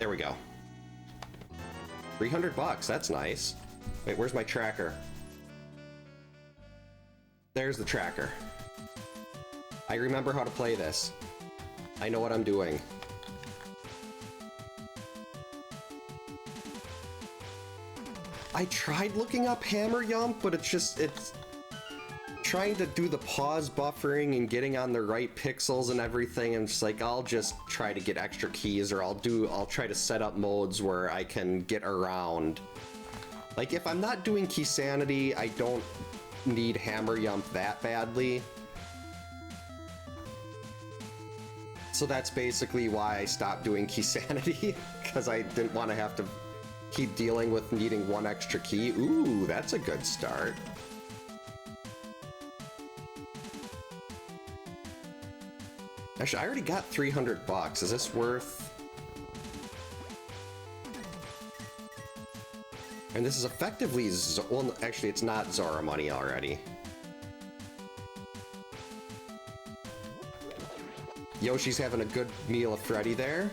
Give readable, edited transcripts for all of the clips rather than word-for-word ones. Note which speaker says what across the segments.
Speaker 1: There we go. 300 bucks, that's nice. Wait, where's my tracker? There's the tracker. I remember how to play this. I know what I'm doing. I tried looking up hammer yump, but it's trying to do the pause buffering and getting on the right pixels and everything, and it's like, I'll just try to get extra keys, or I'll try to set up modes where I can get around. Like, if I'm not doing key sanity, I don't need hammer yump that badly. So that's basically why I stopped doing key sanity, because I didn't want to have to keep dealing with needing one extra key. Ooh, that's a good start. Actually, I already got 300 bucks. Is this worth... And this is effectively... Well, actually, it's not Zora money already. Yoshi's having a good meal of Freddy there.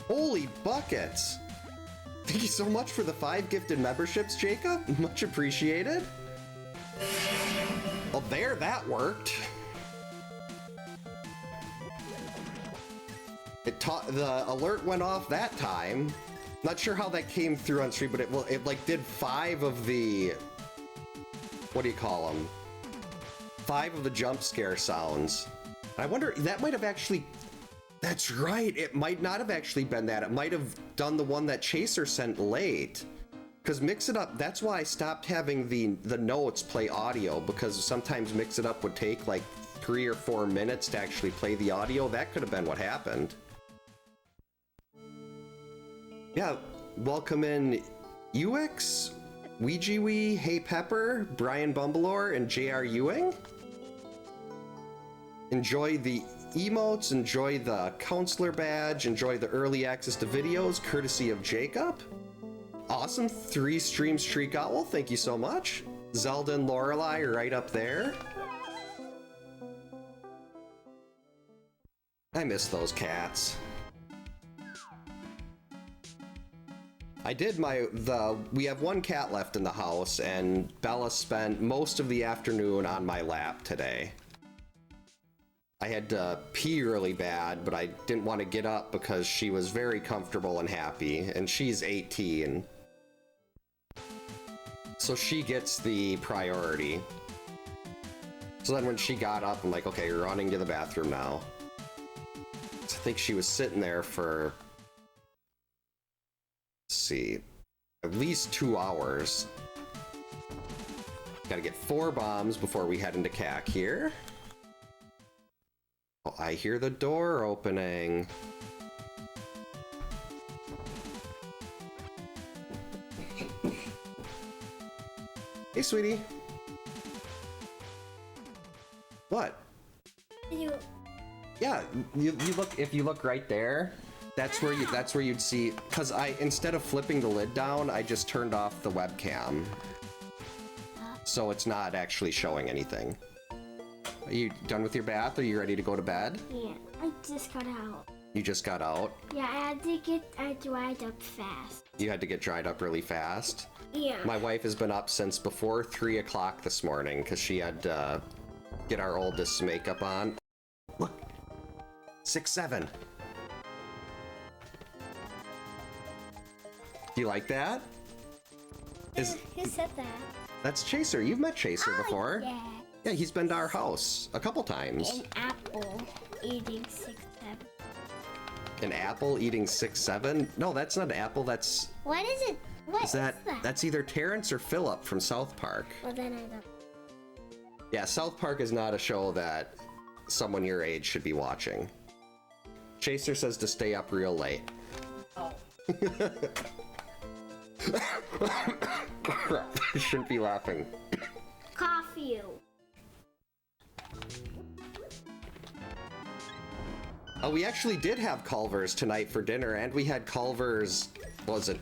Speaker 1: Holy buckets! Thank you so much for the 5 gifted memberships, Jacob. Much appreciated. Well, there, that worked. The alert went off that time. Not sure how that came through on stream, but it like did 5 of the... What do you call them? 5 of the jump scare sounds. I wonder, that might have actually... That's right, it might not have actually been that. It might have done the one that Chaser sent late. Because Mix It Up, that's why I stopped having the notes play audio, because sometimes Mix It Up would take like 3 or 4 minutes to actually play the audio. That could have been what happened. Yeah, welcome in UX, Ouijie, Hey Pepper, Brian Bumbleore, and JR Ewing. Enjoy the emotes, enjoy the counselor badge, enjoy the early access to videos, courtesy of Jacob. Awesome, 3 stream streak owl, thank you so much. Zelda and Lorelei are right up there. I miss those cats. I did we have 1 cat left in the house, and Bella spent most of the afternoon on my lap today. I had to pee really bad, but I didn't want to get up because she was very comfortable and happy, and she's 18. So she gets the priority. So then when she got up, I'm like, okay, you're running to the bathroom now. So I think she was sitting there for, let's see, at least 2 hours. Gotta get 4 bombs before we head into CAC here. Oh, I hear the door opening. Hey, sweetie. What? Yeah, you look. If you look right there, that's where you'd see. Because instead of flipping the lid down, I just turned off the webcam, so it's not actually showing anything. Are you done with your bath? Are you ready to go to bed?
Speaker 2: Yeah, I just got out.
Speaker 1: You just got out?
Speaker 2: Yeah, I dried up fast.
Speaker 1: You had to get dried up really fast?
Speaker 2: Yeah.
Speaker 1: My wife has been up since before 3 o'clock this morning because she had to get our oldest makeup on. Look, 6'7". Do you like that?
Speaker 2: Who said that?
Speaker 1: That's Chaser. You've met Chaser before.
Speaker 2: Yeah.
Speaker 1: Yeah, he's been to our house a couple times.
Speaker 2: An apple eating 6'7".
Speaker 1: An apple eating 6'7"? No, that's not an apple. That's.
Speaker 2: What is it? What is that?
Speaker 1: That's either Terrence or Philip from South Park.
Speaker 2: Well, then I don't.
Speaker 1: Yeah, South Park is not a show that someone your age should be watching. Chaser says to stay up real late.
Speaker 2: Oh.
Speaker 1: Crap, I shouldn't be laughing.
Speaker 2: Coffee.
Speaker 1: Oh, we actually did have Culver's tonight for dinner, and we had Culver's, was it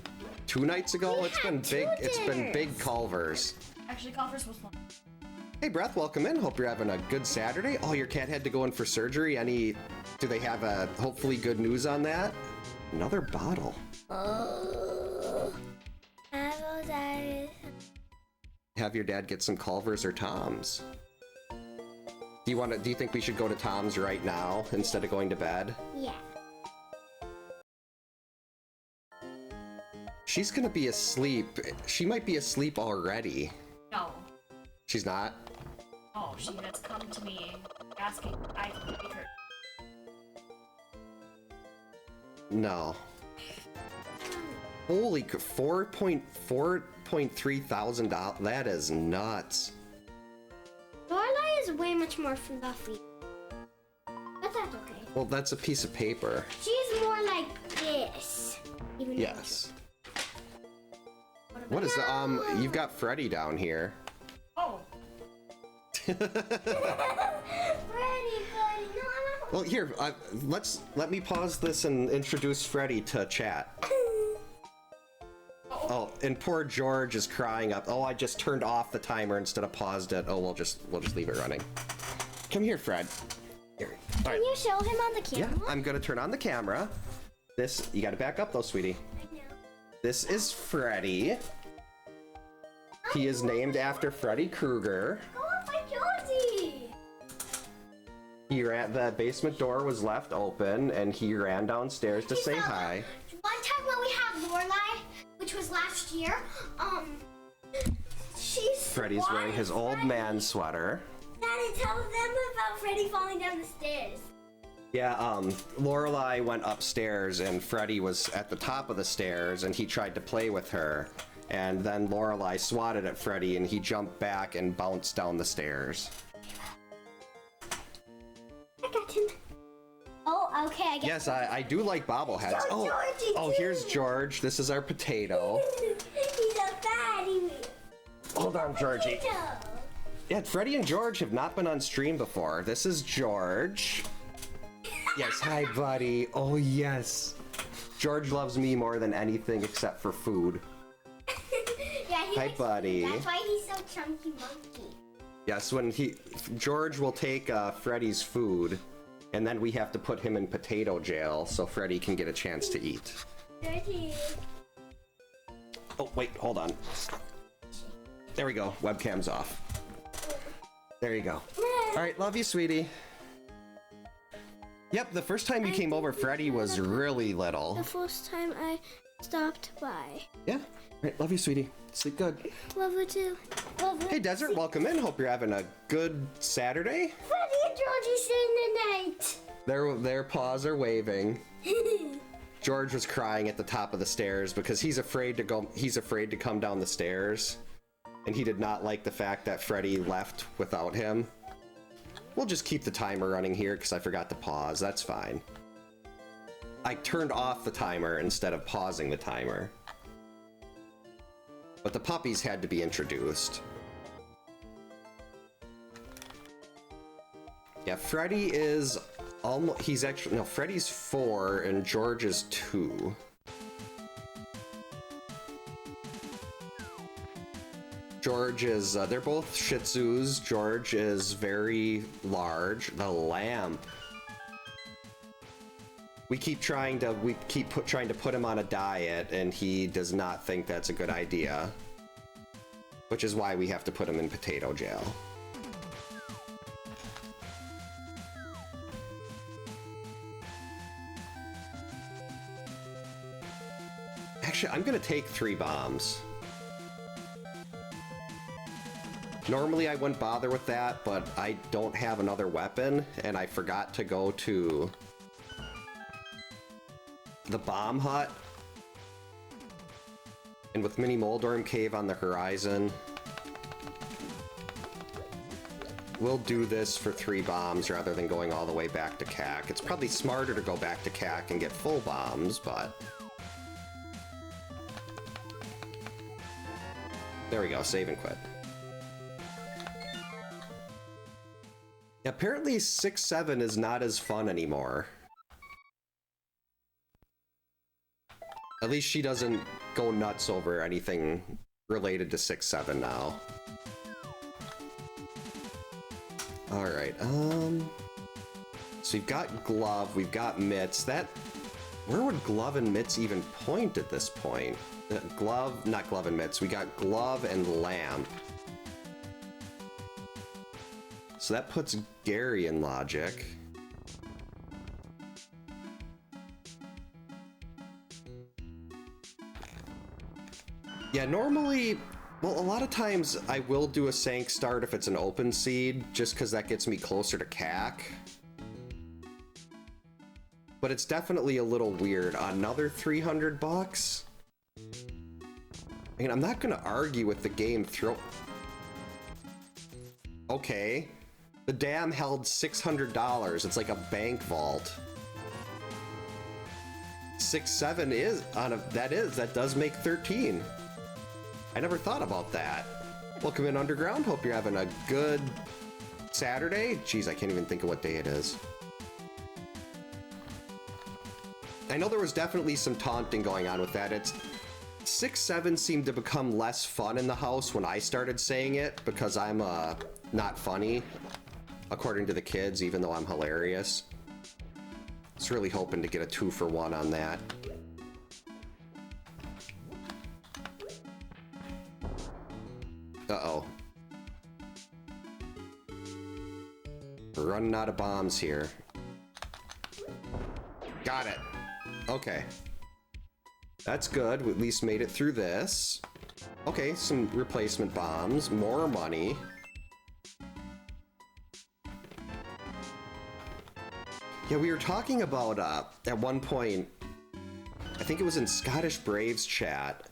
Speaker 1: 2 nights ago? It's been big Culver's.
Speaker 3: Actually, Culver's was fun.
Speaker 1: Hey, Breath, welcome in. Hope you're having a good Saturday. Oh, your cat had to go in for surgery. Do they have hopefully good news on that? Another bottle.
Speaker 2: Oh.
Speaker 1: Have your dad get some Culvers or Toms. Do you think we should go to Tom's right now instead of going to bed?
Speaker 2: Yeah.
Speaker 1: She's gonna be asleep. She might be asleep already.
Speaker 3: No.
Speaker 1: She's not?
Speaker 3: Oh, she has come to me asking if I can feed her.
Speaker 1: No. Holy, $4.3 thousand. That is nuts.
Speaker 2: Lorelai is way much more fluffy. But that's okay.
Speaker 1: Well, that's a piece of paper.
Speaker 2: She's more like this. Even
Speaker 1: Yes. What is that? You've got Freddy down here.
Speaker 3: Oh.
Speaker 2: Freddy, buddy, no,
Speaker 1: Well, here, let me pause this and introduce Freddy to chat. Oh, and poor George is crying up. Oh, I just turned off the timer instead of paused it. Oh, we'll just leave it running. Come here, Fred. Here. All right.
Speaker 2: Can you show him on the camera?
Speaker 1: Yeah, I'm gonna turn on the camera. You gotta back up though, sweetie.
Speaker 2: I know.
Speaker 1: This is Freddy. He is named after Freddy Krueger.
Speaker 2: Go on my Josie!
Speaker 1: The basement door was left open, and he ran downstairs to say hi.
Speaker 2: One time when we had Lorelai, which was last year,
Speaker 1: Freddy's wearing his old man sweater.
Speaker 2: Daddy, tell them about Freddy falling down the stairs.
Speaker 1: Yeah, Lorelai went upstairs, and Freddy was at the top of the stairs, and he tried to play with her. And then Lorelai swatted at Freddy, and he jumped back and bounced down the stairs.
Speaker 2: I got him. Oh, okay, I get
Speaker 1: Yes, I do like bobbleheads.
Speaker 2: So Georgie,
Speaker 1: Oh, here's George. This is our potato.
Speaker 2: He's a fatty.
Speaker 1: Hold on, Georgie. Yeah, Freddy and George have not been on stream before. This is George. Yes, hi, buddy. Oh, yes. George loves me more than anything except for food.
Speaker 2: Yeah,
Speaker 1: Hi, buddy.
Speaker 2: That's why he's so chunky monkey.
Speaker 1: Yes, George will take Freddy's food, and then we have to put him in potato jail so Freddy can get a chance to eat.
Speaker 2: Dirty.
Speaker 1: Oh, wait, hold on. There we go. Webcam's off. There you go. All right, love you, sweetie. Yep, the first time you came over, Freddy was really little.
Speaker 2: The first time I stopped by.
Speaker 1: Yeah. All right, love you, sweetie. Sleep good.
Speaker 2: Love you too. Love you.
Speaker 1: Hey, Desert, welcome in. Hope you're having a good Saturday.
Speaker 2: Freddy and Georgie staying the night.
Speaker 1: Their paws are waving. George was crying at the top of the stairs because he's afraid to come down the stairs. And he did not like the fact that Freddy left without him. We'll just keep the timer running here because I forgot to pause. That's fine. I turned off the timer instead of pausing the timer. But the puppies had to be introduced. Yeah, Freddy is almost... Freddy's 4 and George is 2. George is, they're both Shih Tzus. George is very large. The lamp. We keep trying to put him on a diet, and he does not think that's a good idea. Which is why we have to put him in potato jail. Actually, I'm gonna take 3 bombs. Normally I wouldn't bother with that, but I don't have another weapon, and I forgot to go to the bomb hut. And with Mini Moldorm Cave on the horizon, we'll do this for 3 bombs rather than going all the way back to CAC. It's probably smarter to go back to CAC and get full bombs, but... There we go, save and quit. Apparently 6-7 is not as fun anymore. At least she doesn't go nuts over anything related to 6-7 now. Alright, so we've got glove, we've got mitts. Where would glove and mitts even point at this point? Glove, not glove and mitts. We got glove and lamp. So that puts Gary in logic. Yeah, normally, well, a lot of times I will do a Sank start if it's an open seed, just because that gets me closer to CAC. But it's definitely a little weird. Another 300 bucks? I mean, I'm not gonna argue with the game Okay. The dam held $600. It's like a bank vault. 6-7 is on a, that does make 13. I never thought about that. Welcome in Underground. Hope you're having a good Saturday. Jeez, I can't even think of what day it is. I know there was definitely some taunting going on with that. It's 6-7 seemed to become less fun in the house when I started saying it because I'm not funny, according to the kids, even though I'm hilarious. I was really hoping to get a 2-for-1 on that. Uh-oh. We're running out of bombs here. Got it. Okay. That's good. We at least made it through this. Okay, some replacement bombs. More money. Yeah, we were talking about, at one point, I think it was in Scottish Braves chat,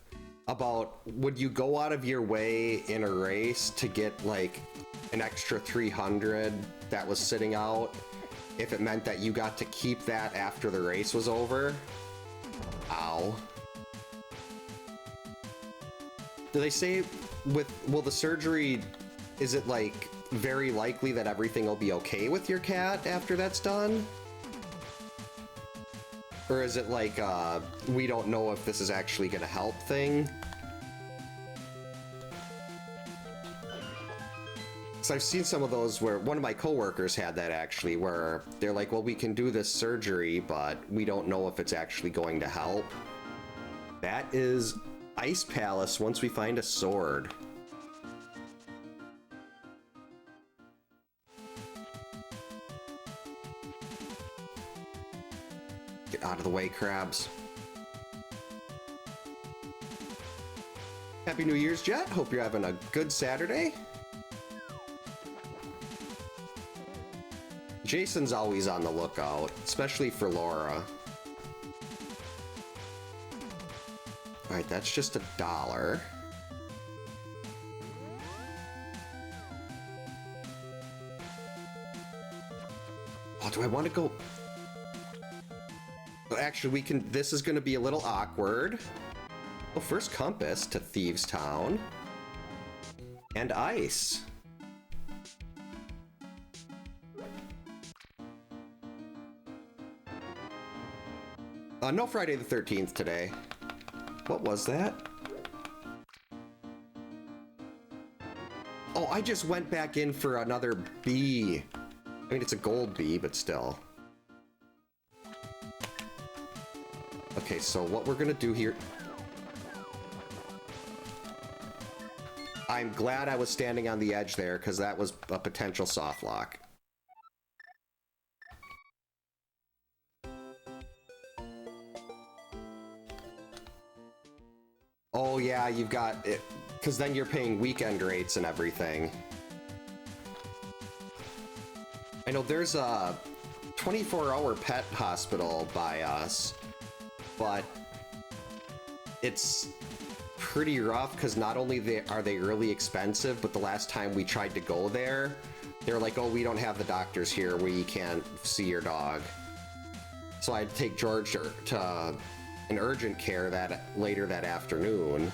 Speaker 1: about would you go out of your way in a race to get, like, an extra 300 that was sitting out if it meant that you got to keep that after the race was over? Ow. Do they say will the surgery, is it like very likely that everything will be okay with your cat after that's done? Or is it like, we don't know if this is actually gonna help thing? So I've seen some of those where one of my coworkers had that actually, where they're like, well, we can do this surgery, but we don't know if it's actually going to help. That is Ice Palace once we find a sword. Get out of the way, crabs. Happy New Year's, Jet. Hope you're having a good Saturday. Jason's always on the lookout, especially for Laura. Alright, that's just $1. Oh, do I want to go? Oh, actually, we can. This is going to be a little awkward. Oh, first compass to Thieves Town. And ice. No Friday the 13th today. What was that? Oh, I just went back in for another bee. I mean, it's a gold bee, but still. Okay, so what we're gonna do here... I'm glad I was standing on the edge there, because that was a potential soft lock. Oh yeah, you've got it, because then you're paying weekend rates and everything. I know there's a 24-hour pet hospital by us, but it's pretty rough because not only are they really expensive, but the last time we tried to go there, they're like, oh, we don't have the doctors here where you can't see your dog. So I had to take George to an urgent care later that afternoon.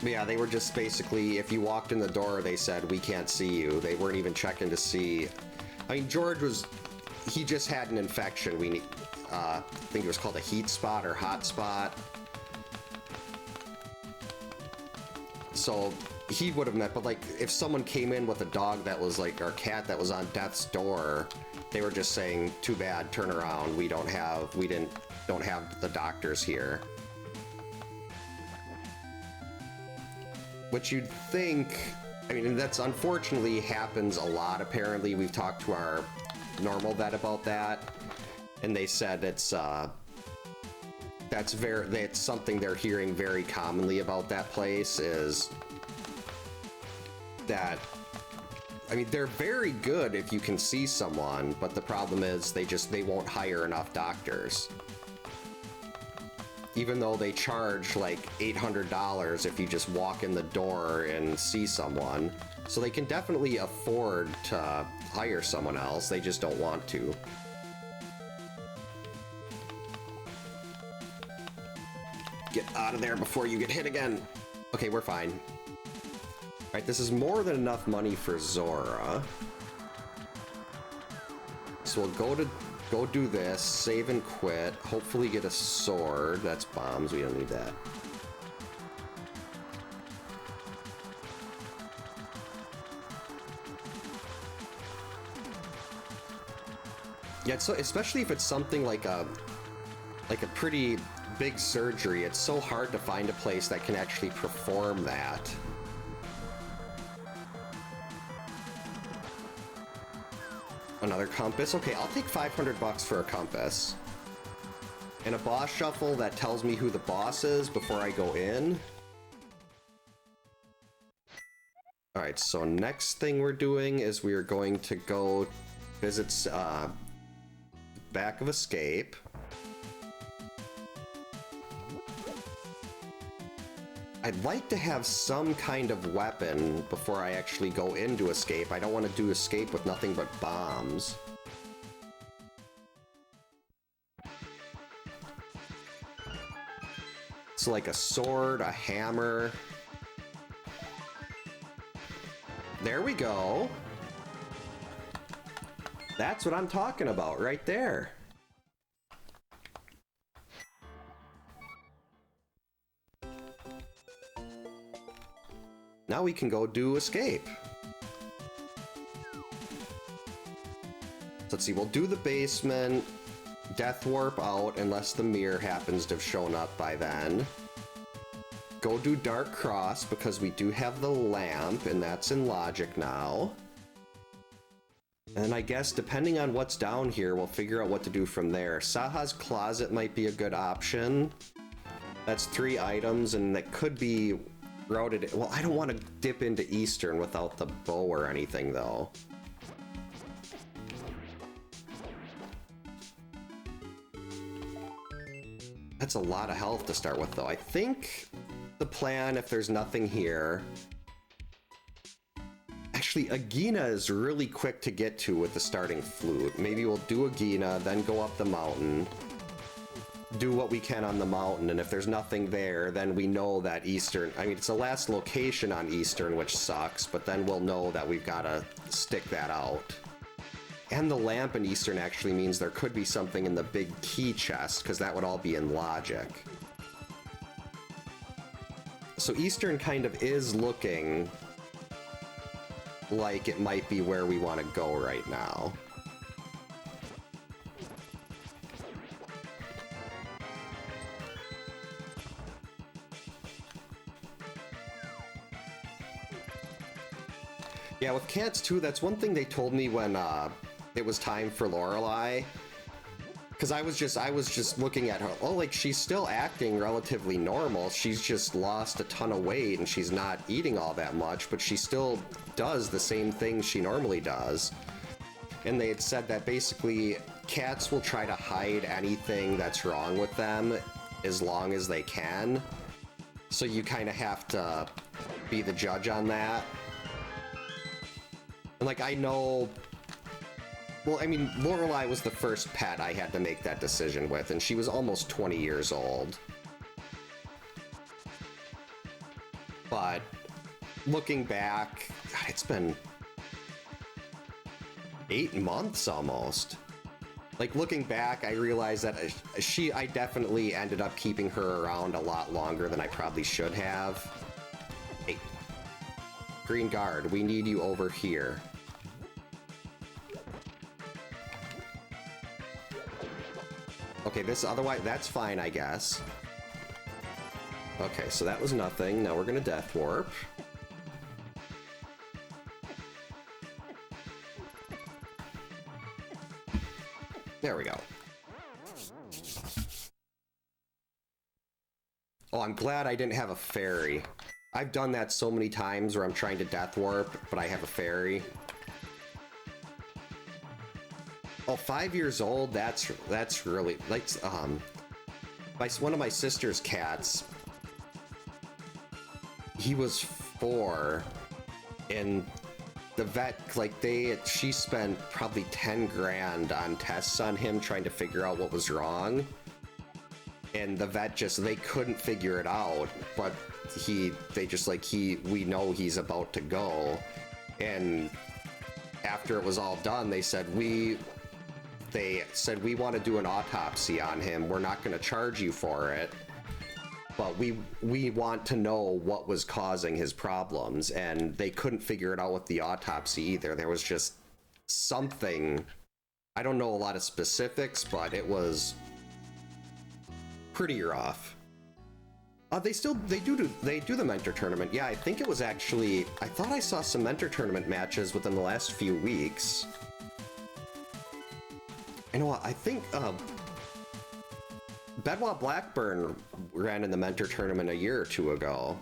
Speaker 1: But yeah, they were just basically, if you walked in the door, they said, we can't see you. They weren't even checking to see. I mean, George he just had an infection. I think it was called a heat spot or hot spot. So he would have met, but like if someone came in with a dog that was like, or cat that was on death's door, They were just saying, too bad, turn around, we don't have the doctors here. Which you'd think, I mean, that's unfortunately happens a lot apparently. We've talked to our normal vet about that, and they said it's something they're hearing very commonly about that place, is that, I mean, they're very good if you can see someone, but the problem is they won't hire enough doctors. Even though they charge like $800 if you just walk in the door and see someone. So they can definitely afford to hire someone else, they just don't want to. Get out of there before you get hit again. Okay, we're fine. All right, this is more than enough money for Zora. So we'll go do this, save and quit, hopefully get a sword. That's bombs, we don't need that. Yeah, so especially if it's something like a pretty big surgery, it's so hard to find a place that can actually perform that. Another compass. Okay, I'll take 500 bucks for a compass. And a boss shuffle that tells me who the boss is before I go in. Alright, so next thing we're doing is we are going to go visit back of Escape. I'd like to have some kind of weapon before I actually go into Escape. I don't want to do Escape with nothing but bombs. So like a sword, a hammer. There we go. That's what I'm talking about right there. Now we can go do Escape. So let's see, we'll do the basement, Death Warp out unless the mirror happens to have shown up by then. Go do Dark Cross because we do have the lamp and that's in logic now. And I guess depending on what's down here, we'll figure out what to do from there. Saha's Closet might be a good option. That's 3 items and that could be routed. Well, I don't want to dip into Eastern without the bow or anything though. That's a lot of health to start with though. I think the plan, if there's nothing here, actually Agina is really quick to get to with the starting flute. Maybe we'll do Agina, then go up the mountain, do what we can on the mountain, and if there's nothing there, then we know that Eastern, I mean, it's the last location on Eastern, which sucks, but then we'll know that we've got to stick that out. And the lamp in Eastern actually means there could be something in the big key chest, because that would all be in logic. So Eastern kind of is looking like it might be where we want to go right now. Yeah, with cats too, that's one thing they told me when it was time for Lorelei. Because I was just looking at her, oh, like, she's still acting relatively normal. She's just lost a ton of weight and she's not eating all that much, but she still does the same things she normally does. And they had said that basically cats will try to hide anything that's wrong with them as long as they can. So you kind of have to be the judge on that. And like, I know, well, I mean, Lorelei was the first pet I had to make that decision with, and she was almost 20 years old. But looking back, God, it's been 8 months almost. Like, looking back, I realized that I definitely ended up keeping her around a lot longer than I probably should have. Hey, Green Guard, we need you over here. Okay, this otherwise, that's fine, I guess. Okay, so that was nothing. Now we're gonna death warp. There we go. Oh, I'm glad I didn't have a fairy. I've done that so many times where I'm trying to death warp, but I have a fairy. Oh, 5 years old, that's really, like, one of my sister's cats, he was 4, and the vet, like, she spent probably 10 grand on tests on him trying to figure out what was wrong. And the vet they couldn't figure it out, but we know he's about to go. And after it was all done, they said, we want to do an autopsy on him. We're not going to charge you for it, but we want to know what was causing his problems. And they couldn't figure it out with the autopsy either. There was just something. I don't know a lot of specifics, but it was pretty rough. They do the mentor tournament. Yeah, I think it was actually, I thought I saw some mentor tournament matches within the last few weeks. You know what, I think Bedwa Blackburn ran in the mentor tournament a year or two ago.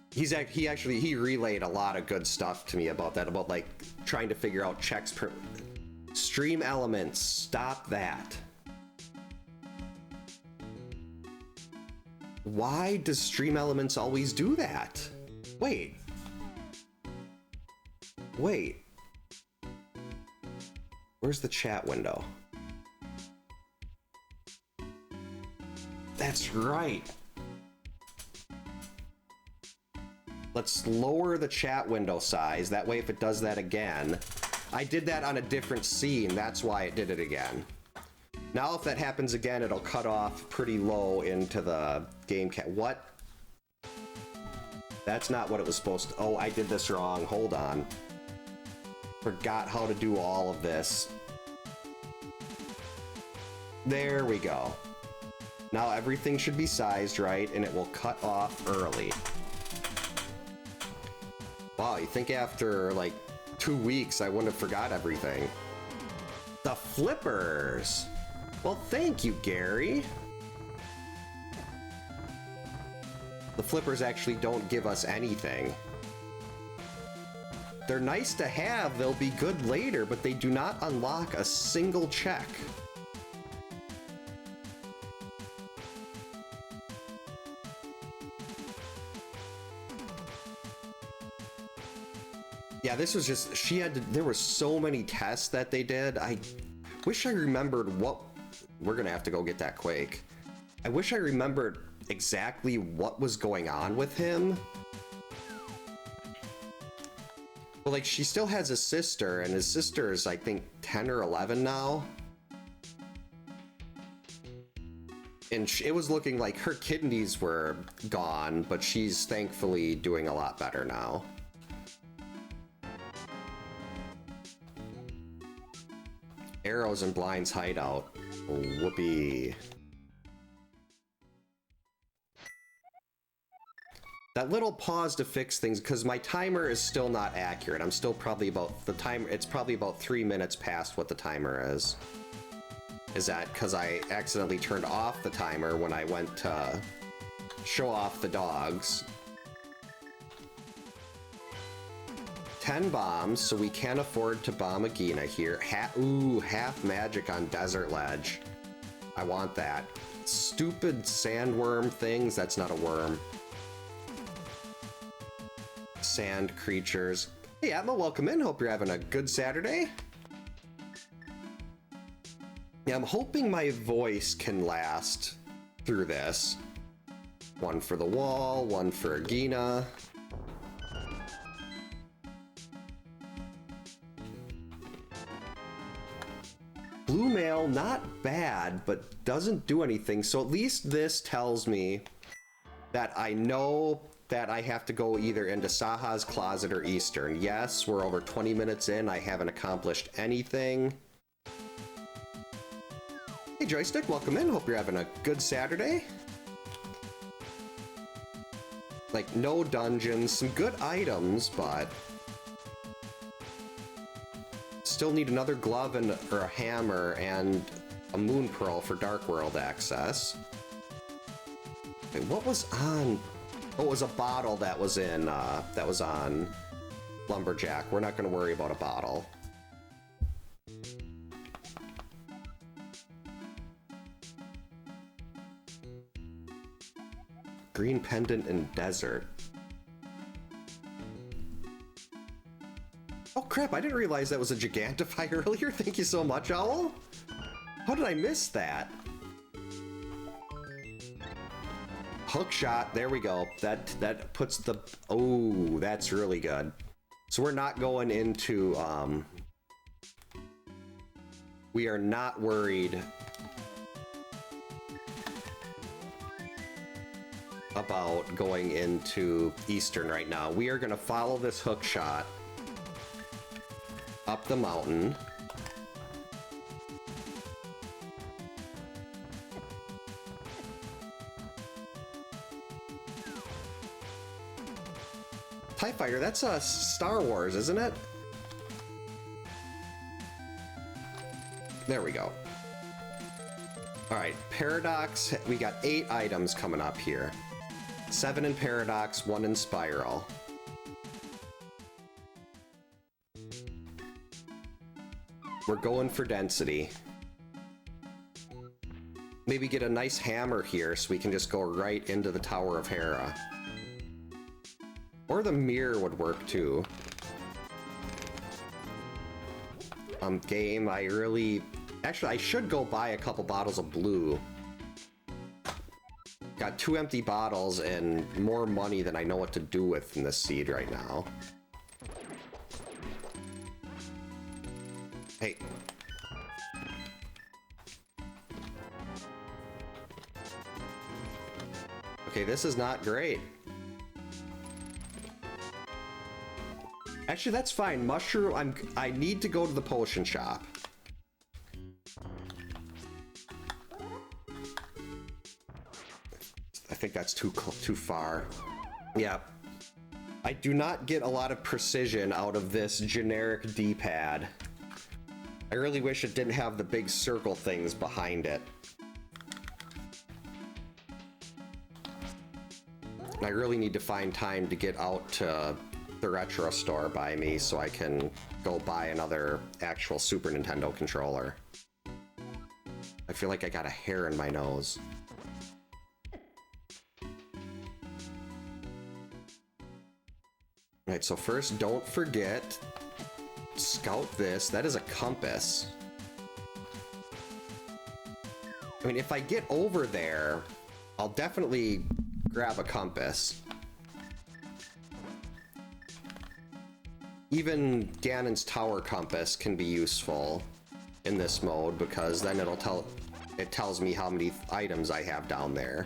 Speaker 1: He relayed a lot of good stuff to me about that, about like trying to figure out checks per stream elements. Stop that. Why does Stream Elements always do that? Wait. Where's the chat window? That's right. Let's lower the chat window size. That way if it does that again, I did that on a different scene. That's why it did it again. Now if that happens again, it'll cut off pretty low into the game cat. What? That's not what it was supposed to. Oh, I did this wrong. Hold on. Forgot how to do all of this. There we go. Now everything should be sized right, and it will cut off early. Wow, you think after like 2 weeks I wouldn't have forgot everything. The flippers! Well, thank you, Gary. The flippers actually don't give us anything. They're nice to have, they'll be good later, but they do not unlock a single check. Yeah, this was just, there were so many tests that they did. I wish I remembered what, we're gonna have to go get that Quake. I wish I remembered exactly what was going on with him. But like, she still has a sister, and his sister is, I think, 10 or 11 now. And it was looking like her kidneys were gone, but she's thankfully doing a lot better now. Arrows and Blind's hideout. Whoopee. That little pause to fix things, because my timer is still not accurate. I'm still probably about, it's probably about 3 minutes past what the timer is. Is that because I accidentally turned off the timer when I went to show off the dogs. 10 bombs, so we can't afford to bomb a Gina here. Ooh, half magic on Desert Ledge. I want that. Stupid sandworm things. That's not a worm. Sand creatures. Hey, Atma, welcome in. Hope you're having a good Saturday. Yeah, I'm hoping my voice can last through this. One for the wall, one for Gina. Blue mail, not bad, but doesn't do anything. So at least this tells me that I know that I have to go either into Saha's Closet or Eastern. Yes, we're over 20 minutes in. I haven't accomplished anything. Joystick, welcome in. Hope you're having a good Saturday. Like, no dungeons, some good items, but still need another glove and or a hammer and a moon pearl for Dark World access. Wait, what was on? Oh, it was a bottle that was in that was on Lumberjack. We're not going to worry about a bottle. Green pendant in desert. Oh crap, I didn't realize that was a Gigantify earlier. Thank you so much, Owl. How did I miss that? Hook shot, there we go. That puts the, oh, that's really good. So we're not going into, we are not worried about going into Eastern right now. We are gonna follow this hook shot up the mountain. TIE Fighter, that's Star Wars, isn't it? There we go. All right, Paradox, we got 8 items coming up here. 7 in Paradox, 1 in Spiral. We're going for density. Maybe get a nice hammer here so we can just go right into the Tower of Hera. Or the mirror would work too. Game, I really... Actually, I should go buy a couple bottles of blue. Got 2 empty bottles and more money than I know what to do with in this seed right now. Hey. Okay, this is not great. Actually, that's fine. Mushroom, I need to go to the potion shop. I think that's too far. Yeah. I do not get a lot of precision out of this generic D-pad. I really wish it didn't have the big circle things behind it. I really need to find time to get out to the retro store by me so I can go buy another actual Super Nintendo controller. I feel like I got a hair in my nose. Alright, so first, don't forget, scout this. That is a compass. I mean, if I get over there, I'll definitely grab a compass. Even Ganon's Tower compass can be useful in this mode because then it tells me how many items I have down there.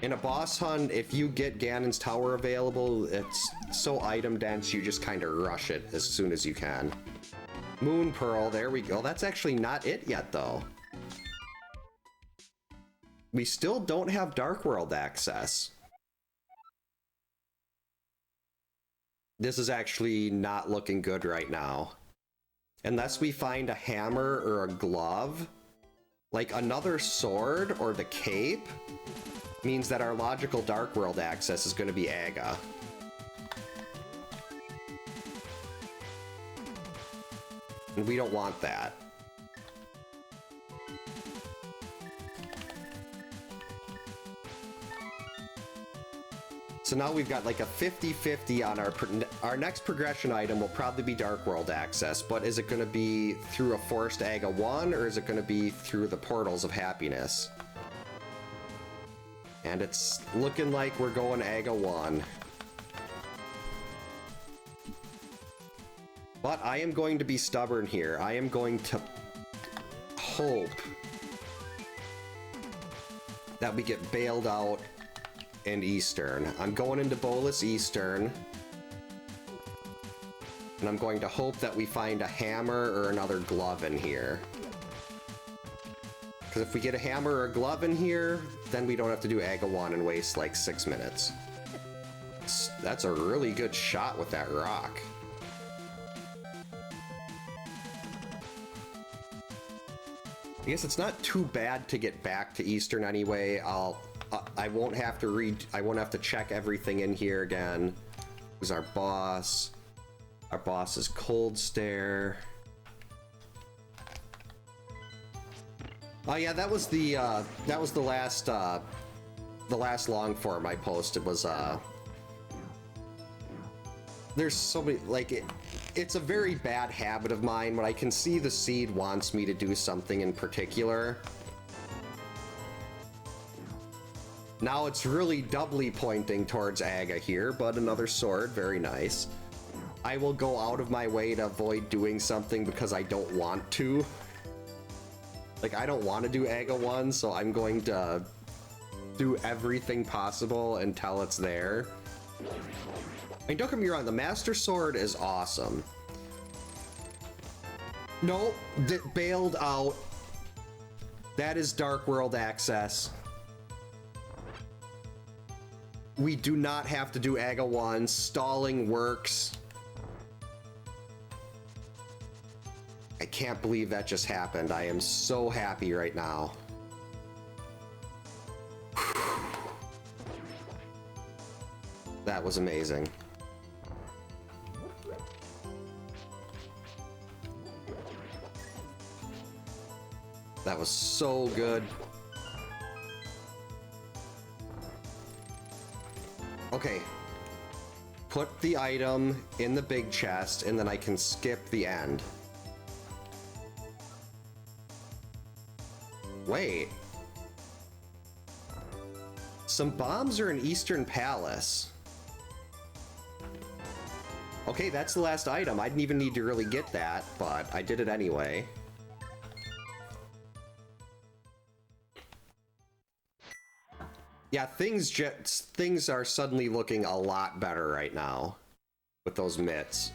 Speaker 1: In a boss hunt, if you get Ganon's Tower available, it's so item dense you just kind of rush it as soon as you can. Moon Pearl, there we go. That's actually not it yet though. We still don't have Dark World access. This is actually not looking good right now. Unless we find a hammer or a glove, like another sword or the cape, means that our logical Dark World access is going to be Aga. And we don't want that. So now we've got like a 50-50 on our next progression item will probably be Dark World access, but is it going to be through a Forced Aga 1 or is it going to be through the Portals of Happiness? And it's looking like we're going Aga 1. But I am going to be stubborn here. I am going to hope that we get bailed out in Eastern. I'm going into Bolus Eastern. And I'm going to hope that we find a hammer or another glove in here. Because if we get a hammer or a glove in here, then we don't have to do Aga 1 and waste like 6 minutes. That's a really good shot with that rock. I guess it's not too bad to get back to Eastern anyway. I won't have to check everything in here again. Who's our boss? Our boss is Cold Stare. Oh yeah, that was the last long form I posted was there's so many, like, it's a very bad habit of mine when I can see the seed wants me to do something in particular. Now it's really doubly pointing towards Aga here, but another sword, very nice. I will go out of my way to avoid doing something because I don't want to. Like, I don't want to do Aga 1, so I'm going to do everything possible until it's there. I mean, don't get me wrong, the Master Sword is awesome. Nope, bailed out. That is Dark World access. We do not have to do Aga 1. Stalling works. I can't believe that just happened. I am so happy right now. That was amazing. That was so good. Okay. Put the item in the big chest, and then I can skip the end. Wait. Some bombs are in Eastern Palace. Okay, that's the last item. I didn't even need to really get that, but I did it anyway. Yeah, things are suddenly looking a lot better right now with those mitts.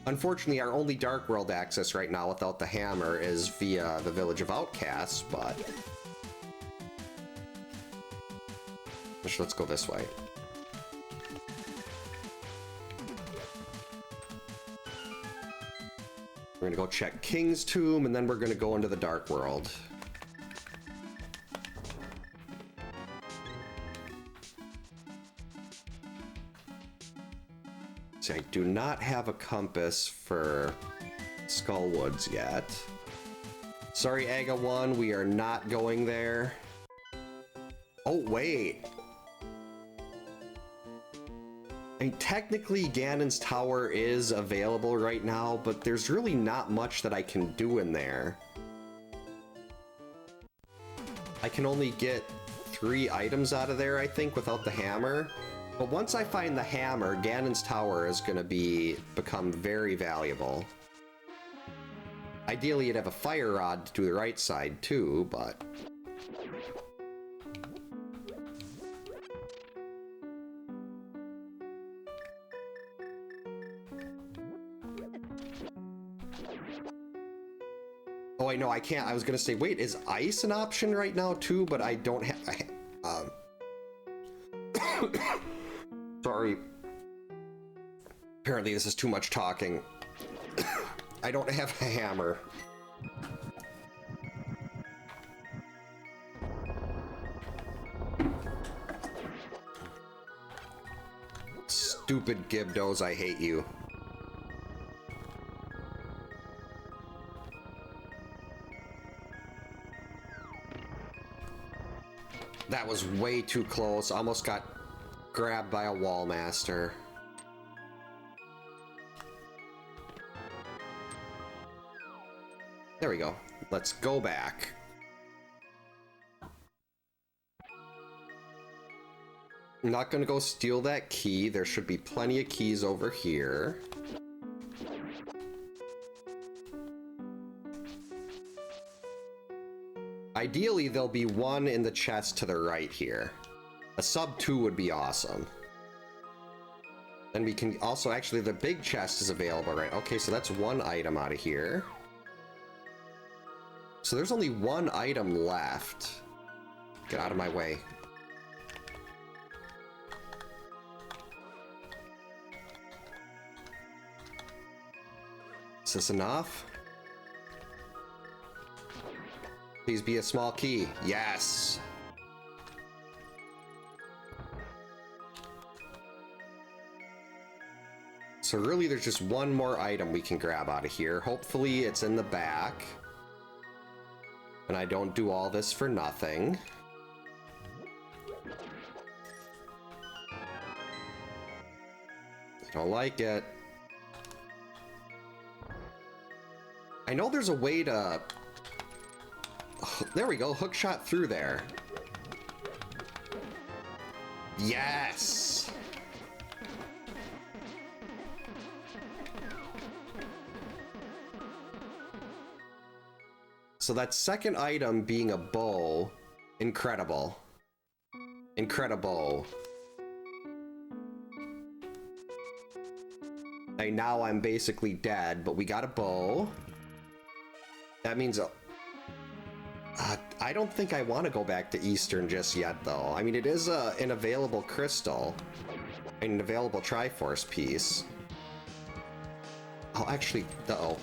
Speaker 1: Unfortunately, our only Dark World access right now without the hammer is via the Village of Outcasts, but... Let's go this way. We're gonna go check King's Tomb, and then we're gonna go into the Dark World. See, I do not have a compass for Skullwoods yet. Sorry, Aga 1, we are not going there. Oh, wait. I mean, technically, Ganon's Tower is available right now, but there's really not much that I can do in there. I can only get 3 items out of there, I think, without the hammer. But once I find the hammer, Ganon's Tower is going to become very valuable. Ideally, you'd have a fire rod to do the right side, too, but... Oh, I know, I can't. I was gonna say, wait, is ice an option right now, too? But I don't have... Sorry. Apparently this is too much talking. I don't have a hammer. Stupid Gibdos, I hate you. That was way too close. Almost got grabbed by a wall master. There we go. Let's go back. I'm not gonna go steal that key. There should be plenty of keys over here. Ideally, there'll be one in the chest to the right here. A sub 2 would be awesome. Then we can also, actually, the big chest is available, right? Okay, so that's one item out of here. So there's only one item left. Get out of my way. Is this enough? Please be a small key. Yes! So really, there's just one more item we can grab out of here. Hopefully, it's in the back. And I don't do all this for nothing. I don't like it. I know there's a way to... There we go, hook shot through there. Yes! So that second item being a bow, incredible. Incredible. And now I'm basically dead, but we got a bow. That means I don't think I want to go back to Eastern just yet, though. I mean, it is an available crystal, an available Triforce piece. Oh, actually, uh-oh.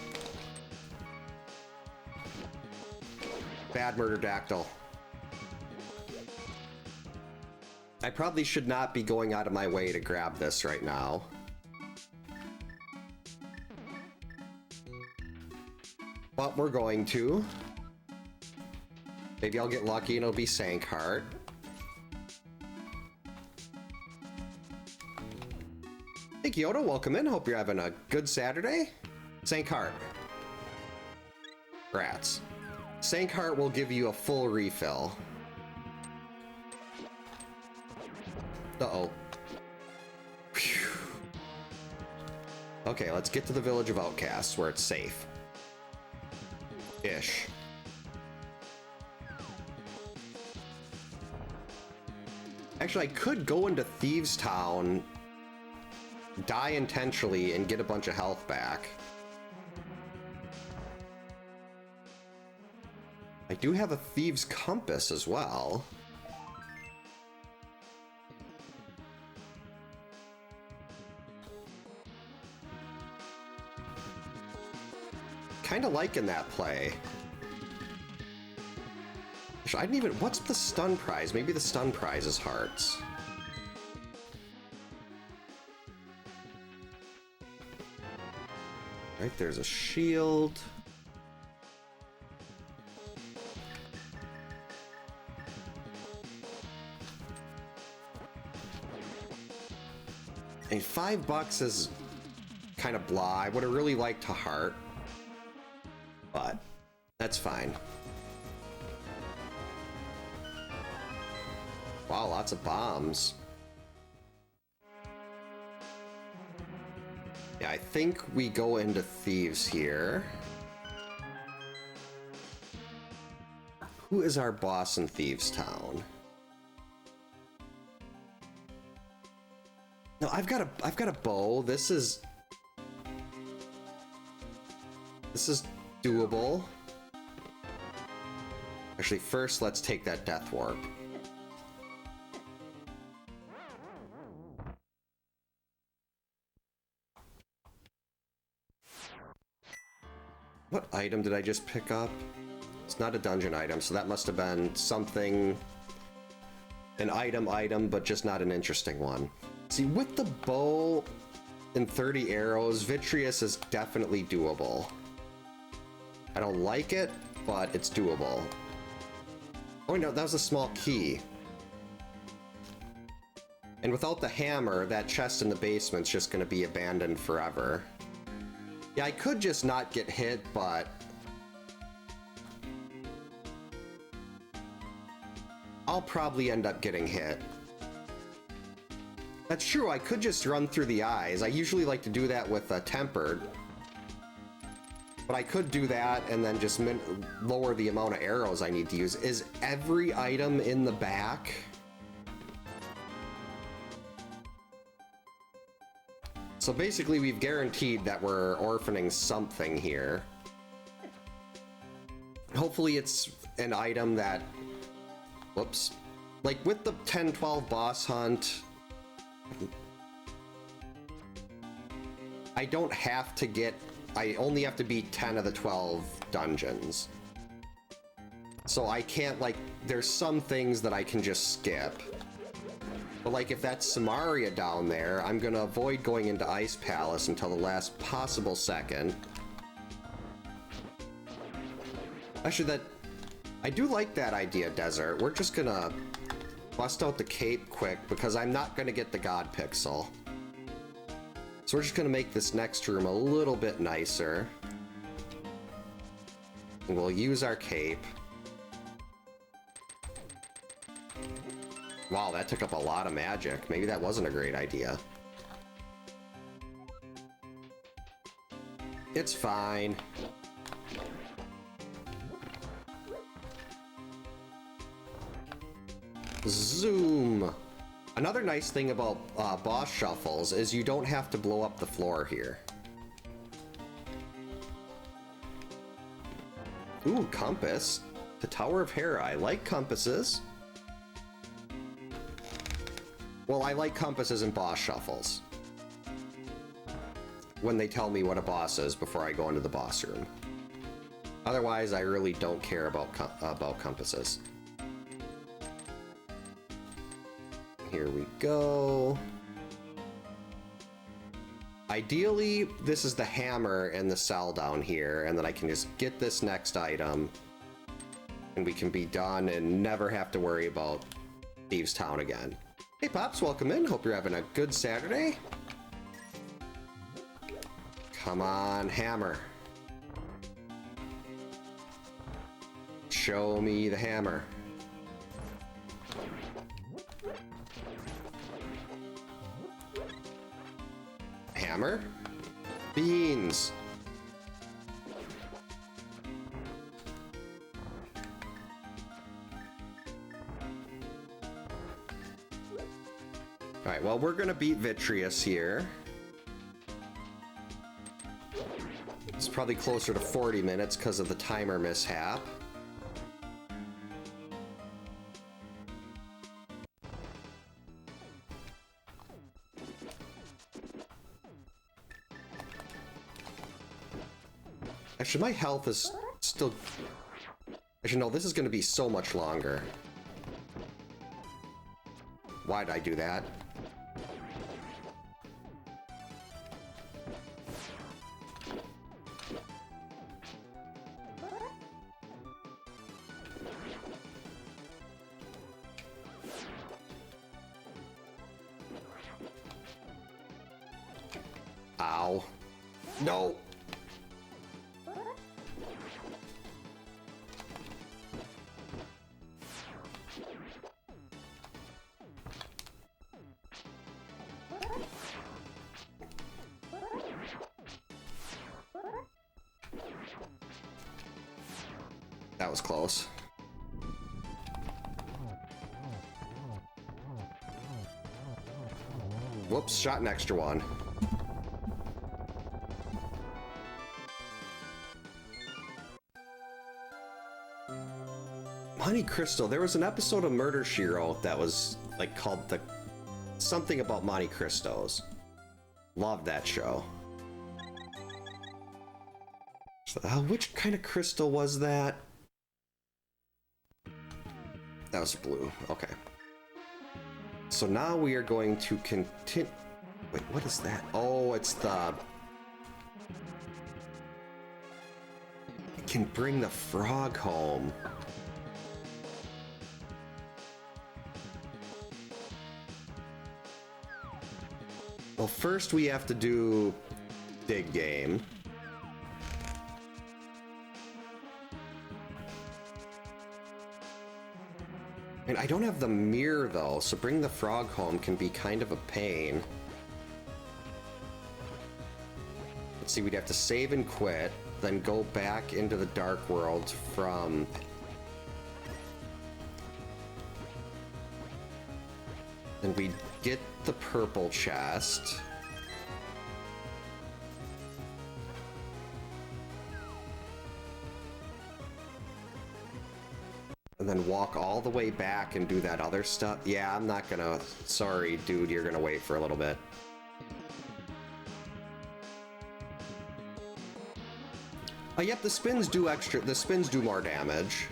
Speaker 1: Bad Murderdactyl. I probably should not be going out of my way to grab this right now. But we're going to. Maybe I'll get lucky and it'll be Sankheart. Hey Kyoto, welcome in. Hope you're having a good Saturday. Sankheart. Rats. Sankheart will give you a full refill. Uh-oh. Phew. Okay, let's get to the Village of Outcasts where it's safe. Ish. Actually, I could go into Thieves Town, die intentionally, and get a bunch of health back. I do have a Thieves' Compass as well. Kinda liking that play. I didn't even... What's the stun prize? Maybe the stun prize is hearts. Right, there's a shield. I mean, $5 is kind of blah. I would have really liked to heart, but that's fine. Wow, lots of bombs. Yeah, I think we go into Thieves here. Who is our boss in Thieves Town? No, I've got a bow. This is doable. Actually, first let's take that Death Warp. What item did I just pick up? It's not a dungeon item, so that must have been something... An item, but just not an interesting one. See, with the bow and 30 arrows, Vitreous is definitely doable. I don't like it, but it's doable. Oh no, that was a small key. And without the hammer, that chest in the basement's just gonna be abandoned forever. Yeah, I could just not get hit, but... I'll probably end up getting hit. That's true, I could just run through the eyes. I usually like to do that with Tempered. But I could do that and then just lower the amount of arrows I need to use. Is every item in the back? So basically we've guaranteed that we're orphaning something here. hopefully it's an item that, whoops, like with the 10-12 boss hunt, I don't have to get, I only have to beat 10 of the 12 dungeons. So I can't, like, there's some things that I can just skip. But like if that's Samaria down there, I'm gonna avoid going into Ice Palace until the last possible second. Actually, I do like that idea, Desert. We're just gonna bust out the cape quick because I'm not gonna get the God Pixel. So we're just gonna make this next room a little bit nicer. And we'll use our cape. Wow, that took up a lot of magic. Maybe that wasn't a great idea. It's fine. Zoom. Another nice thing about boss shuffles is you don't have to blow up the floor here. Ooh, compass. The Tower of Hera. I like compasses. Well, I like compasses in boss shuffles. When they tell me what a boss is before I go into the boss room. Otherwise, I really don't care about compasses. Here we go. Ideally, this is the hammer and the cell down here, and then I can just get this next item, and we can be done and never have to worry about Thieves Town again. Hey Pops, welcome in. Hope you're having a good Saturday. Come on, hammer. Show me the hammer. Hammer? Beans. Alright, well, we're gonna beat Vitreous here. It's probably closer to 40 minutes because of the timer mishap. Actually, my health is still... Actually, no, this is going to be so much longer. Why'd I do that? Ow. No! That was close. Whoops, shot an extra one. Monte Cristo. There was an episode of Murder, She Wrote that was like called the something about Monte Cristos. Loved that show. So, which kind of crystal was that? That was blue. Okay. So now we are going to continue. Wait, what is that? Oh, it's the... It can bring the frog home. Well, first we have to do Dig Game. And I don't have the mirror though, so bring the frog home can be kind of a pain. Let's see, we'd have to save and quit, then go back into the dark world from... Then we'd get the purple chest. And then walk all the way back and do that other stuff. Yeah, I'm not gonna... Sorry, dude, you're gonna wait for a little bit. Oh, yep, the spins do extra... The spins do more damage.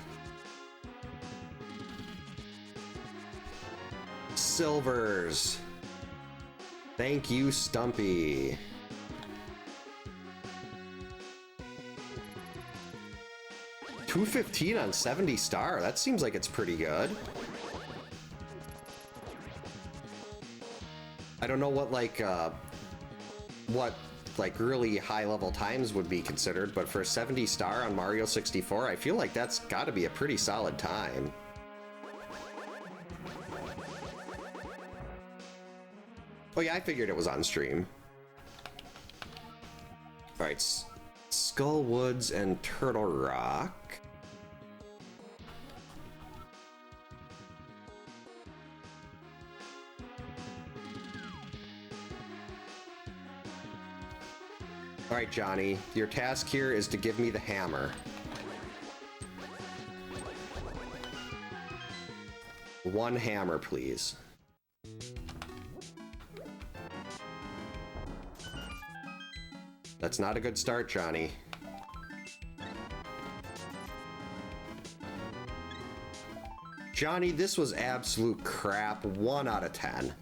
Speaker 1: Silvers. Thank you, Stumpy. $215 on 70 star. That seems like it's pretty good. I don't know what really high level times would be considered, but for a 70 star on Mario 64, I feel like that's got to be a pretty solid time. Oh yeah, I figured it was on stream. All right, Skull Woods and Turtle Rock. All right, Johnny, your task here is to give me the hammer. One hammer, please. That's not a good start, Johnny. Johnny, this was absolute crap. 1 out of 10.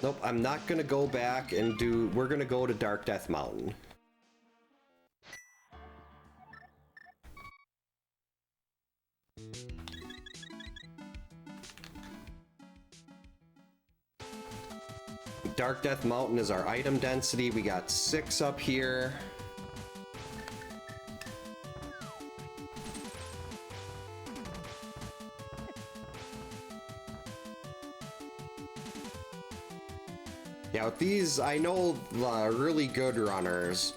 Speaker 1: Nope, I'm not gonna go back and do... We're gonna go to Dark Death Mountain. Dark Death Mountain is our item density. We got 6 up here. Yeah, with these, I know really good runners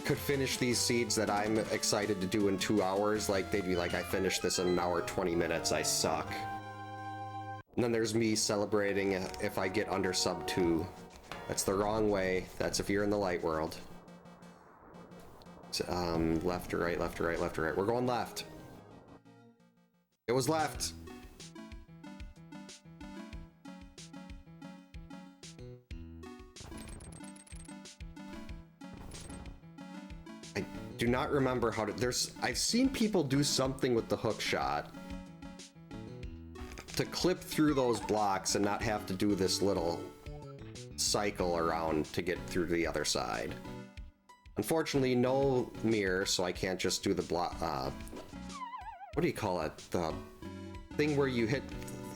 Speaker 1: could finish these seeds that I'm excited to do in 2 hours. Like, they'd be like, I finished this in 1 hour, 20 minutes, I suck. And then there's me celebrating if I get under sub 2. That's the wrong way. That's if you're in the light world. So, left or right, left or right, left or right. We're going left. It was left. I do not remember how to... I've seen people do something with the hook shot to clip through those blocks and not have to do this little cycle around to get through to the other side. Unfortunately, no mirror, so I can't just do the block. What do you call it? The thing where you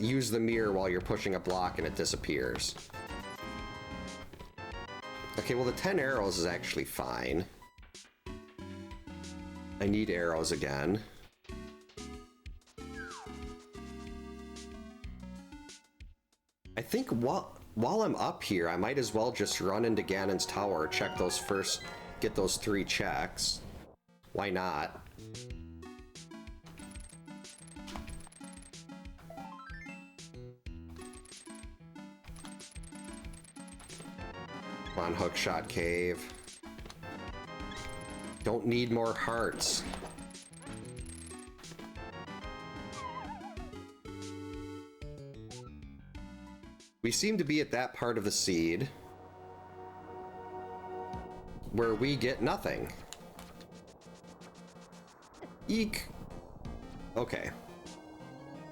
Speaker 1: use the mirror while you're pushing a block and it disappears. Okay, well the 10 arrows is actually fine. I need arrows again. I think while I'm up here, I might as well just run into Ganon's tower, check those first, get those 3 checks. Why not? Come on, Hookshot Cave. Don't need more hearts. We seem to be at that part of the seed where we get nothing. Eek. Okay.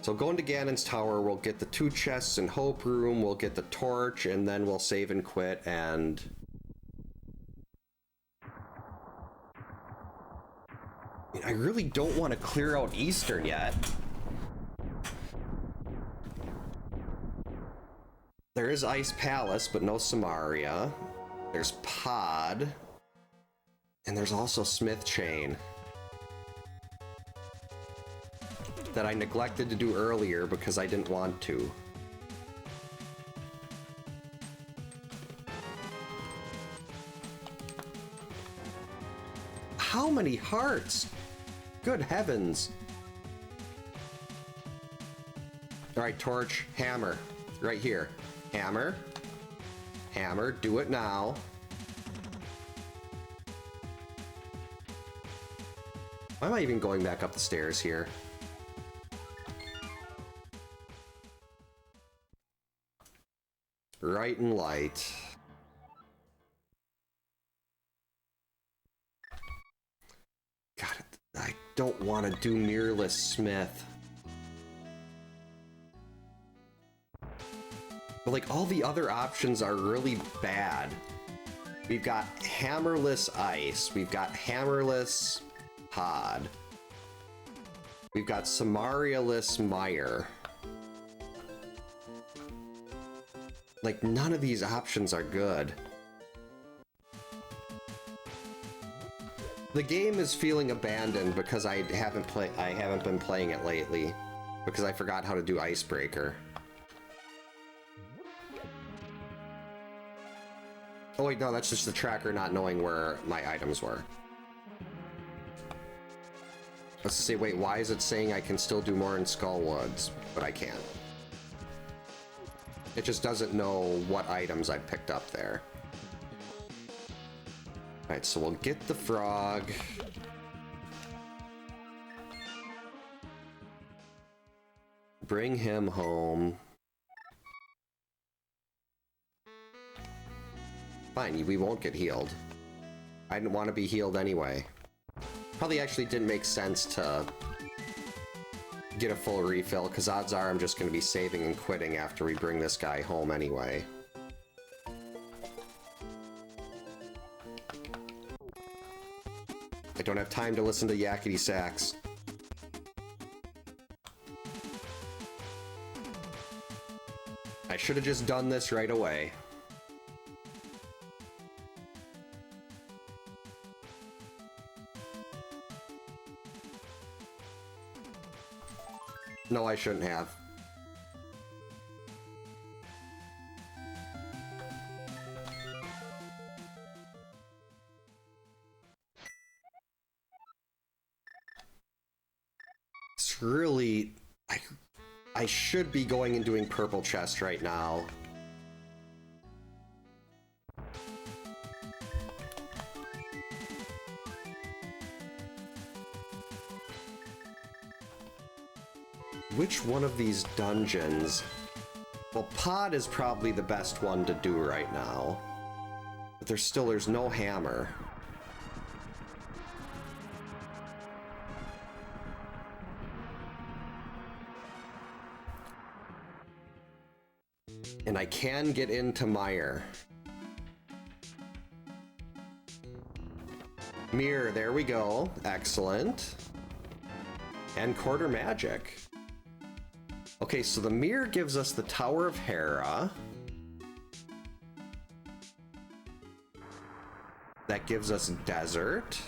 Speaker 1: So going to Ganon's tower, we'll get the 2 chests in Hope Room, we'll get the torch, and then we'll save and quit, and... I really don't want to clear out Eastern yet. There is Ice Palace, but no Samaria. There's Pod. And there's also Smith Chain. That I neglected to do earlier because I didn't want to. How many hearts? Good heavens. Alright, torch, hammer. Right here. Hammer. Hammer, do it now. Why am I even going back up the stairs here? Bright and light. God, I don't want to do mirrorless smith. But like all the other options are really bad. We've got hammerless ice. We've got hammerless pod. We've got Samaria-less mire. Like none of these options are good. The game is feeling abandoned because I haven't been playing it lately because I forgot how to do Icebreaker. Oh wait, no, that's just the tracker not knowing where my items were. Let's see, wait, why is it saying I can still do more in Skullwoods, but I can't? It just doesn't know what items I picked up there. Alright, so we'll get the frog. Bring him home. Fine, we won't get healed. I didn't want to be healed anyway. Probably actually didn't make sense to get a full refill, because odds are I'm just going to be saving and quitting after we bring this guy home anyway. I don't have time to listen to yakety sax. I should have just done this right away. No, I shouldn't have. It's really... I should be going and doing purple chest right now. Which one of these dungeons? Well, pod is probably the best one to do right now. But there's no hammer. And I can get into mire. Mirror, there we go. Excellent. And quarter magic. Okay, so the mirror gives us the Tower of Hera. That gives us desert.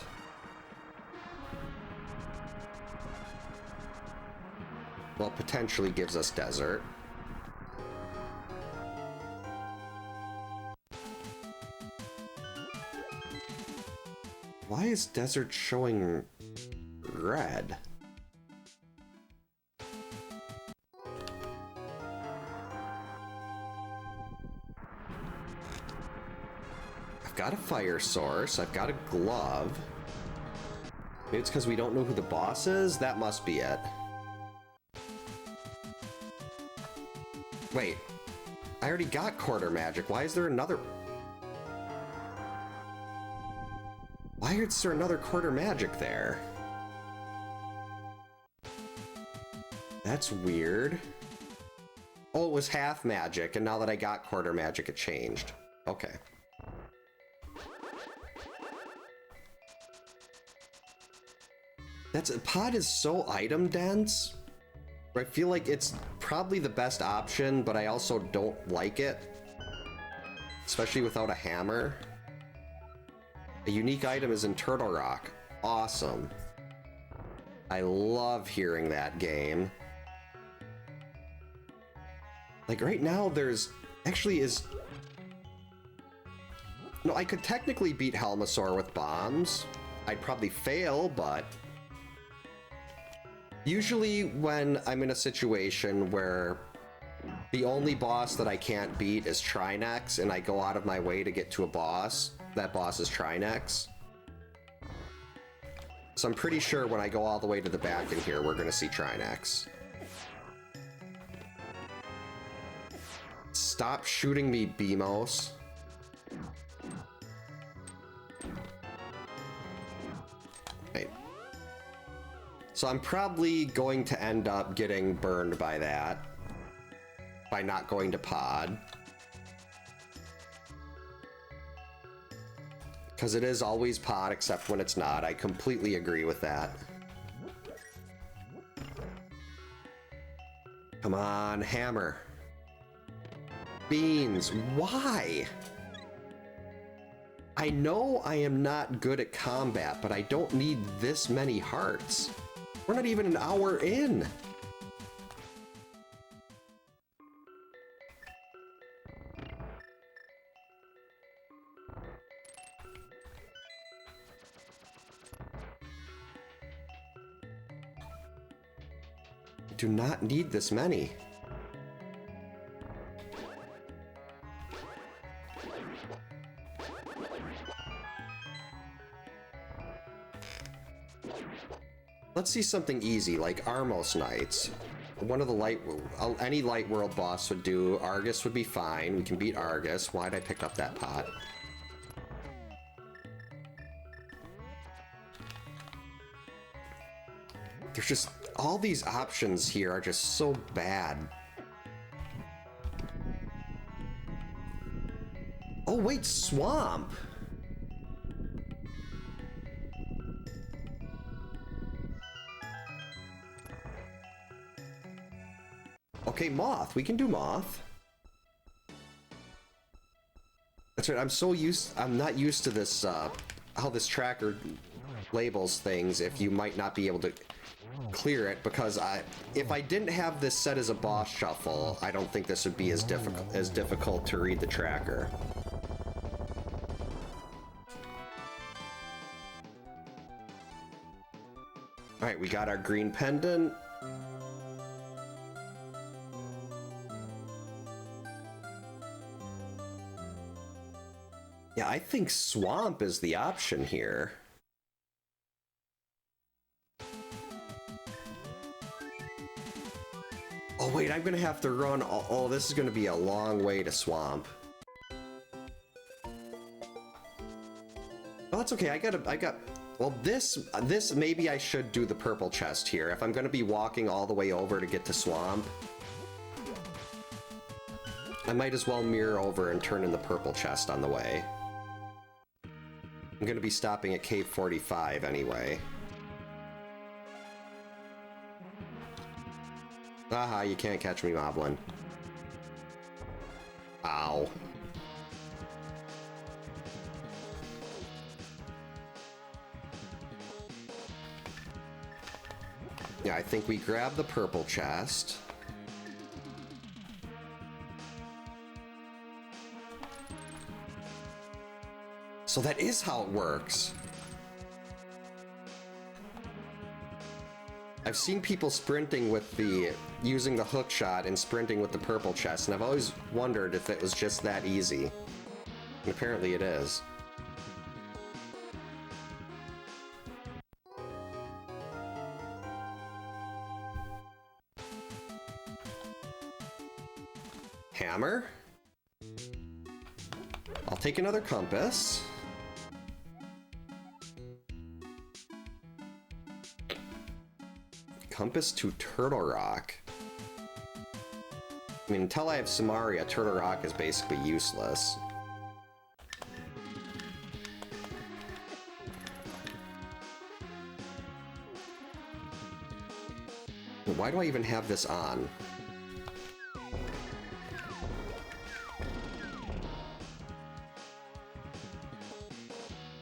Speaker 1: Well, potentially gives us desert. Why is desert showing red? I've got a fire source. I've got a glove. Maybe it's because we don't know who the boss is? That must be it. Wait. I already got quarter magic. Why is there another... Why is there another quarter magic there? That's weird. Oh, it was half magic, and now that I got quarter magic, it changed. Okay. Pod is so item dense. I feel like it's probably the best option, but I also don't like it. Especially without a hammer. A unique item is in Turtle Rock. Awesome. I love hearing that game. Like right now there's... Actually is... No, I could technically beat Helmasaur with bombs. I'd probably fail, but... Usually when I'm in a situation where the only boss that I can't beat is Trinex, and I go out of my way to get to a boss, that boss is Trinex. So I'm pretty sure when I go all the way to the back in here, we're gonna see Trinex. Stop shooting me, Beamos. Right. So I'm probably going to end up getting burned by that. By not going to pod. Because it is always pod except when it's not. I completely agree with that. Come on, hammer. Beans, why? I know I am not good at combat, but I don't need this many hearts. We're not even an hour in. Do not need this many. Let's see something easy like Armos Knights. One of the any light world boss would do. Argus would be fine. We can beat Argus. Why'd I pick up that pot? There's just all these options here are just so bad. Oh wait, swamp. Okay, moth. We can do moth. That's right. I'm not used to this, how this tracker labels things if you might not be able to clear it, because if I didn't have this set as a boss shuffle, I don't think this would be as difficult to read the tracker. All right, we got our green pendant. Yeah, I think swamp is the option here. Oh wait, I'm gonna have to run. Oh, this is gonna be a long way to swamp. Oh, that's okay. I got. Well, this maybe I should do the purple chest here if I'm gonna be walking all the way over to get to swamp. I might as well mirror over and turn in the purple chest on the way. I'm gonna be stopping at Cave 45 anyway. Aha, you can't catch me, Moblin. Ow. Yeah, I think we grab the purple chest. So that is how it works. I've seen people sprinting with using the hook shot and sprinting with the purple chest, and I've always wondered if it was just that easy. And apparently it is. Hammer? I'll take another compass. Compass to Turtle Rock. I mean, until I have Samaria, Turtle Rock is basically useless. Why do I even have this on?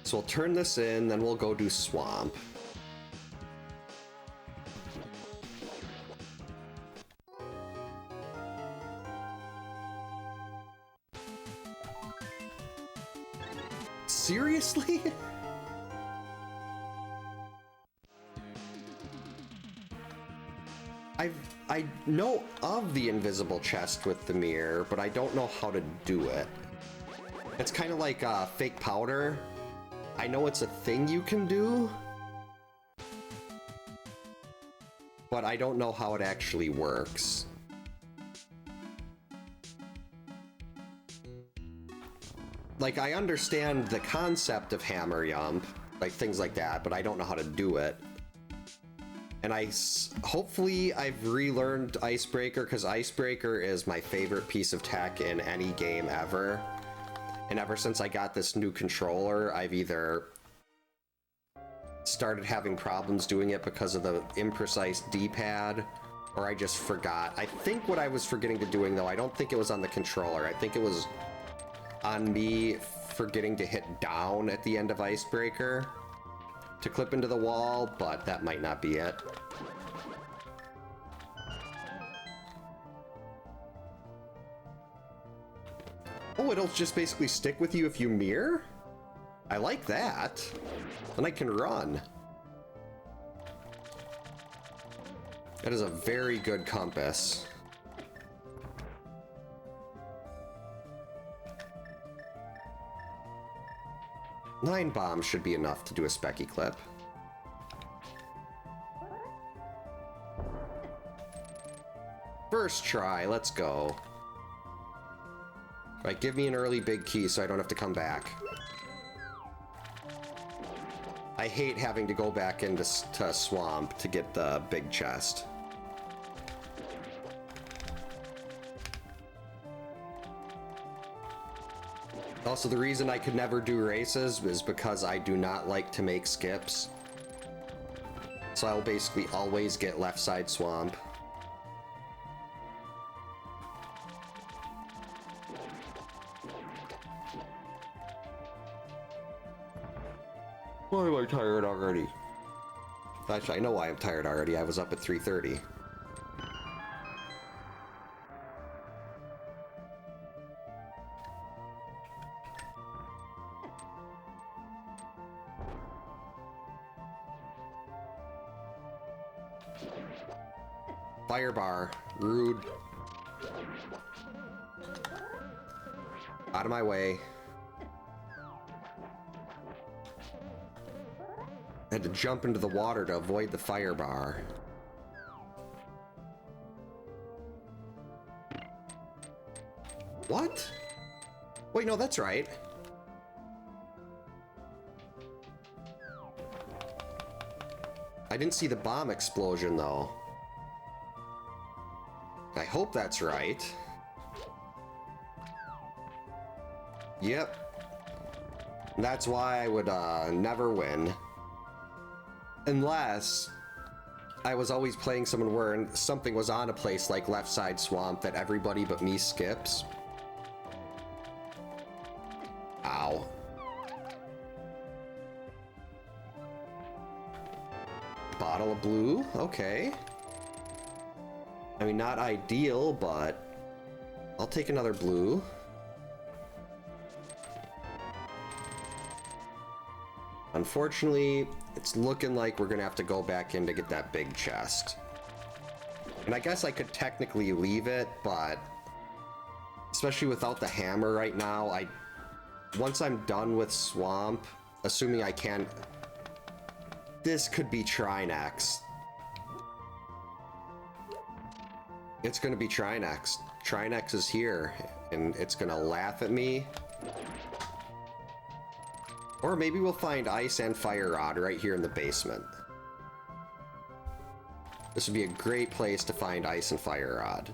Speaker 1: So we'll turn this in, then we'll go do swamp. Seriously? I know of the invisible chest with the mirror, but I don't know how to do it. It's kind of like fake powder. I know it's a thing you can do, but I don't know how it actually works. Like, I understand the concept of hammer jump, like things like that, but I don't know how to do it. And hopefully I've relearned Icebreaker, because Icebreaker is my favorite piece of tech in any game ever. And ever since I got this new controller, I've either started having problems doing it because of the imprecise D-pad, or I just forgot. I think what I was forgetting to doing, though, I don't think it was on the controller. I think it was on me forgetting to hit down at the end of Icebreaker to clip into the wall, but that might not be it. Oh, it'll just basically stick with you if you mirror? I like that. Then I can run. That is a very good compass. Nine bombs should be enough to do a specky clip. First try, let's go. Right, give me an early big key so I don't have to come back. I hate having to go back into Swamp to get the big chest. Also, the reason I could never do races is because I do not like to make skips. So I'll basically always get left side Swamp. Why am I tired already? Actually, I know why I'm tired already. I was up at 3:30. Fire bar. Rude. Out of my way. I had to jump into the water to avoid the fire bar. What? Wait, no, that's right. I didn't see the bomb explosion, though. I hope that's right. Yep. That's why I would never win. Unless I was always playing someone where something was on a place like left side Swamp that everybody but me skips. Ow. Bottle of blue, okay. I mean, not ideal, but I'll take another blue. Unfortunately, it's looking like we're gonna have to go back in to get that big chest. And I guess I could technically leave it, but especially without the hammer right now, once I'm done with Swamp, assuming I can, this could be try next. It's gonna be try next. Try next is here, and it's gonna laugh at me. Or maybe we'll find ice and fire rod right here in the basement. This would be a great place to find ice and fire rod.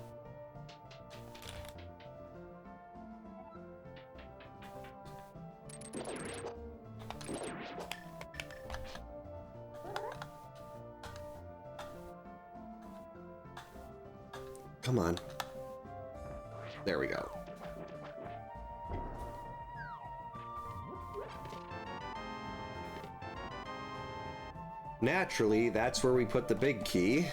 Speaker 1: Come on. There we go. Naturally, that's where we put the big key.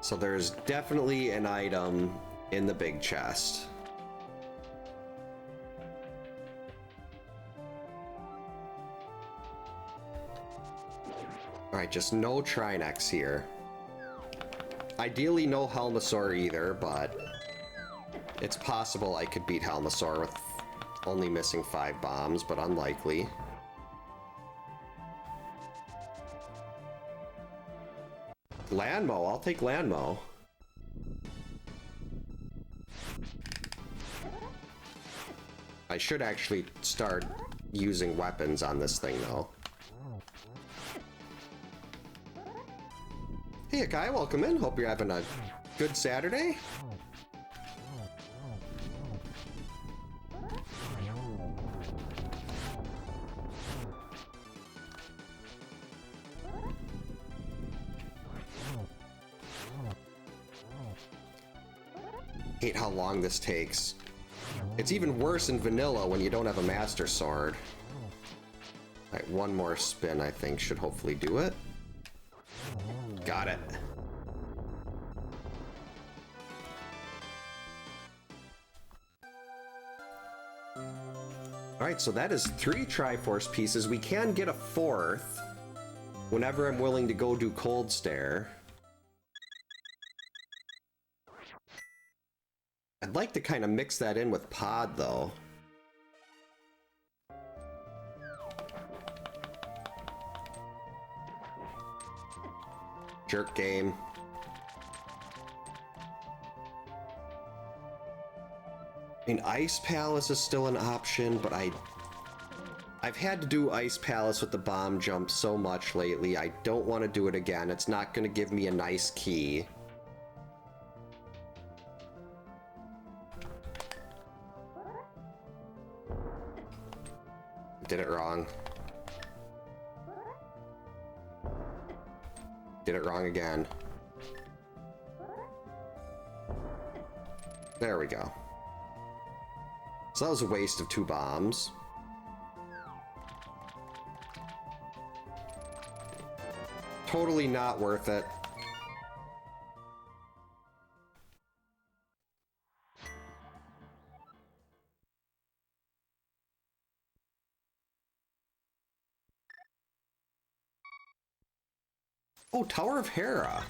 Speaker 1: So there's definitely an item in the big chest. Alright, just no Trinex here. Ideally no Helmasaur either, but it's possible I could beat Helmasaur with only missing 5 bombs, but unlikely. Landmo, I'll take Landmo. I should actually start using weapons on this thing, though. Hey, Akai, welcome in. Hope you're having a good Saturday. Hate how long this takes. It's even worse in vanilla when you don't have a Master Sword. Alright, one more spin, I think, should hopefully do it. Got it. Alright, so that is 3 Triforce pieces. We can get a 4th whenever I'm willing to go do Cold Stare. I'd like to kind of mix that in with Pod, though. Jerk game. I mean, Ice Palace is still an option, but I've had to do Ice Palace with the bomb jump so much lately. I don't want to do it again. It's not going to give me a nice key. Did it wrong. Did it wrong again. There we go. So that was a waste of 2 bombs. Totally not worth it. Oh, Tower of Hera.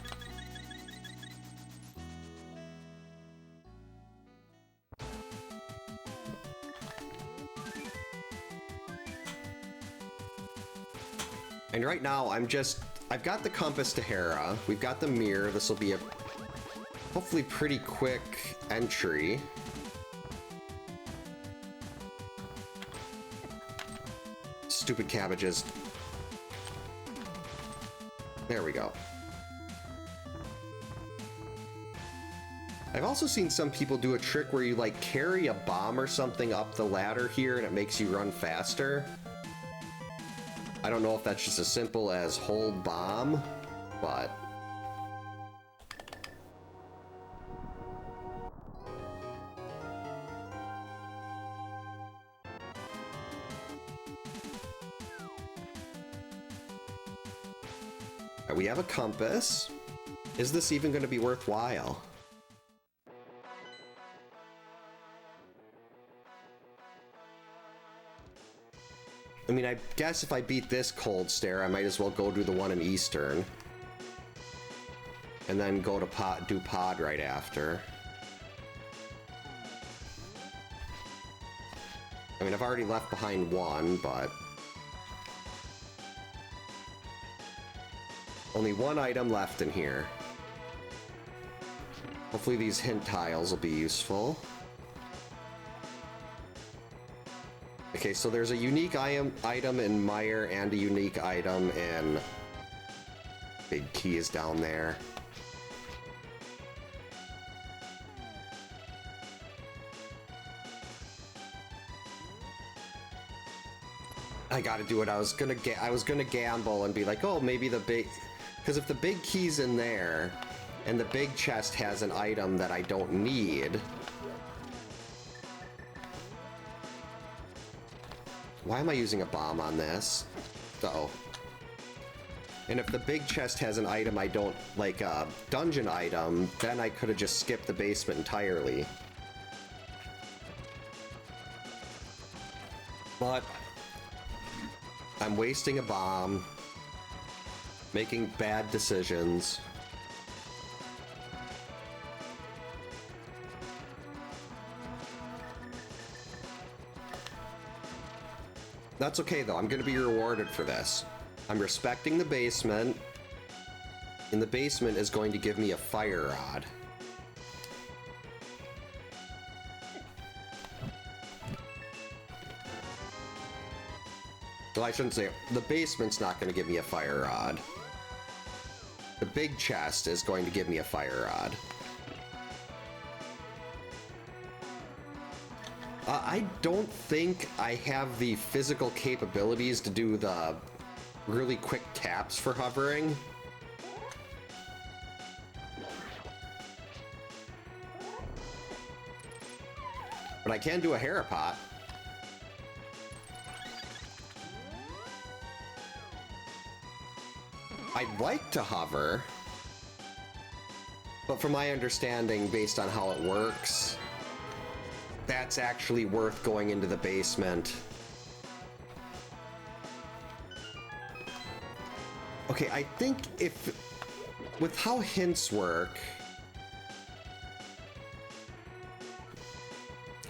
Speaker 1: And right now, I've got the compass to Hera. We've got the mirror. This will be a hopefully pretty quick entry. Stupid cabbages. There we go. I've also seen some people do a trick where you like carry a bomb or something up the ladder here and it makes you run faster. I don't know if that's just as simple as hold bomb, but... we have a compass. Is this even going to be worthwhile? I mean, I guess if I beat this Cold Stare, I might as well go do the one in Eastern. And then go to do Pod right after. I mean, I've already left behind one, but... only one item left in here. Hopefully these hint tiles will be useful. Okay, so there's a unique item in Mire and a unique item in... Big key is down there. I gotta do it. I was gonna gamble and be like, oh, maybe the big... because if the big key's in there, and the big chest has an item that I don't need... Why am I using a bomb on this? Uh-oh. And if the big chest has an item I don't... like a dungeon item, then I could have just skipped the basement entirely. But... I'm wasting a bomb. Making bad decisions. That's okay though, I'm gonna be rewarded for this. I'm respecting the basement, and the basement is going to give me a fire rod. Well, I shouldn't say, the basement's not gonna give me a fire rod. The big chest is going to give me a fire rod. I don't think I have the physical capabilities to do the really quick taps for hovering. But I can do a Harapot. I'd like to hover, but from my understanding, based on how it works, that's actually worth going into the basement. Okay, I think if, with how hints work,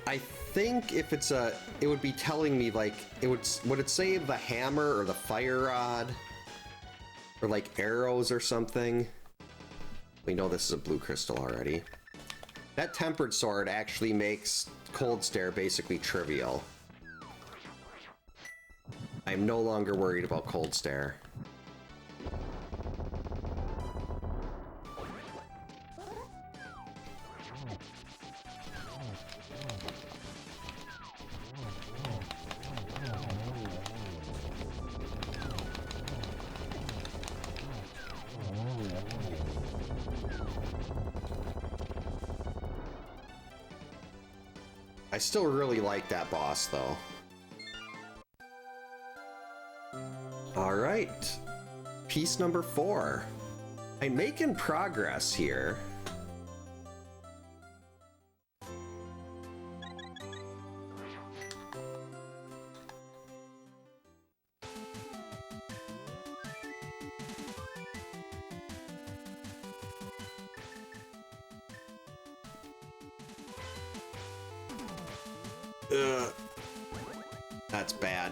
Speaker 1: I think if it's a, it would be telling me like, would it say the hammer or the fire rod? Or like arrows or something? We know this is a blue crystal already. That tempered sword actually makes cold stare basically trivial. I'm no longer worried about cold stare. I still really like that boss, though. Alright. Piece number 4. I'm making progress here. Ugh. That's bad.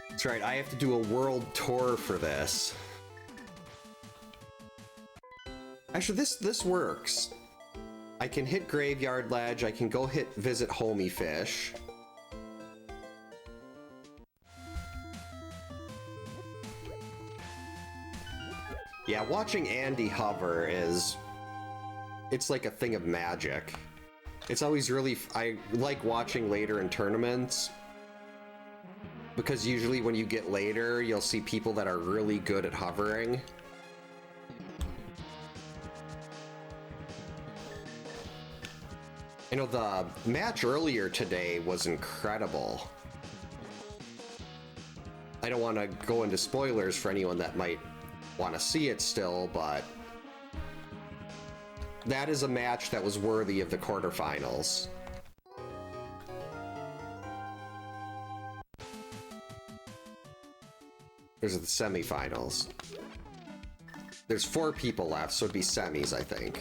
Speaker 1: That's right, I have to do a world tour for this. Actually, this works. I can hit Graveyard Ledge, I can go visit Homie Fish. Yeah, watching Andy hover is... it's like a thing of magic. It's always really... I like watching later in tournaments, because usually when you get later, you'll see people that are really good at hovering. You know, the match earlier today was incredible. I don't want to go into spoilers for anyone that might want to see it still, but that is a match that was worthy of the quarterfinals. There's the semifinals. There's 4 people left, so it'd be semis, I think.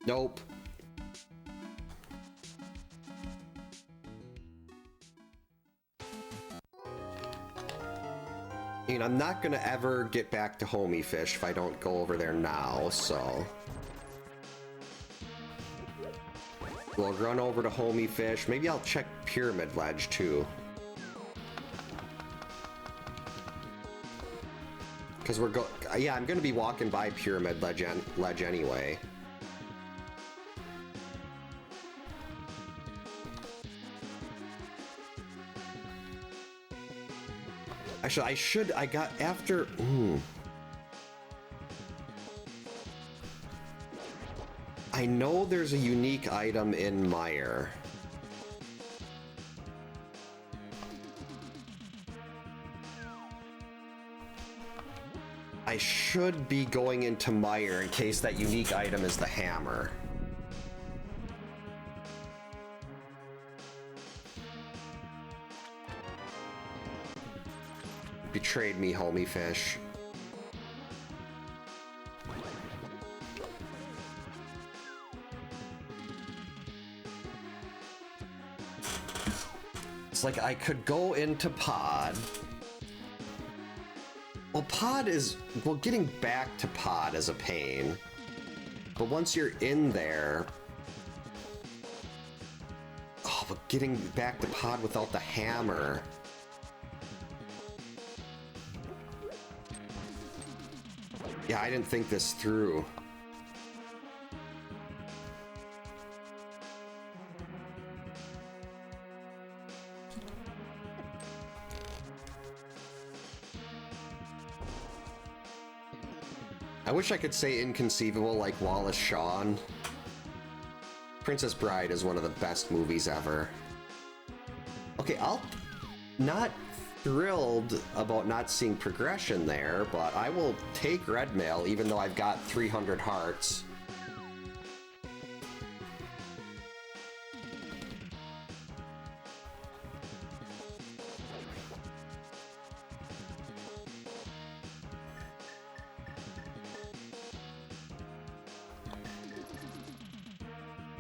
Speaker 1: Nope. You know, I'm not gonna ever get back to Homie Fish if I don't go over there now, so... we'll run over to Homie Fish. Maybe I'll check Pyramid Ledge, too. Because we're yeah, I'm gonna be walking by Pyramid Ledge anyway. Actually, I got after... I know there's a unique item in Mire. I should be going into Mire in case that unique item is the hammer. betrayed me, homie fish. It's like I could go into pod. Well, pod is... Well, getting back to pod is a pain. But once you're in there... Oh, but getting back to pod without the hammer... Yeah, I didn't think this through. I wish I could say inconceivable like Wallace Shawn. Princess Bride is one of the best movies ever. Okay, I'll... Not thrilled about not seeing progression there, but I will take red mail even though I've got 300 hearts.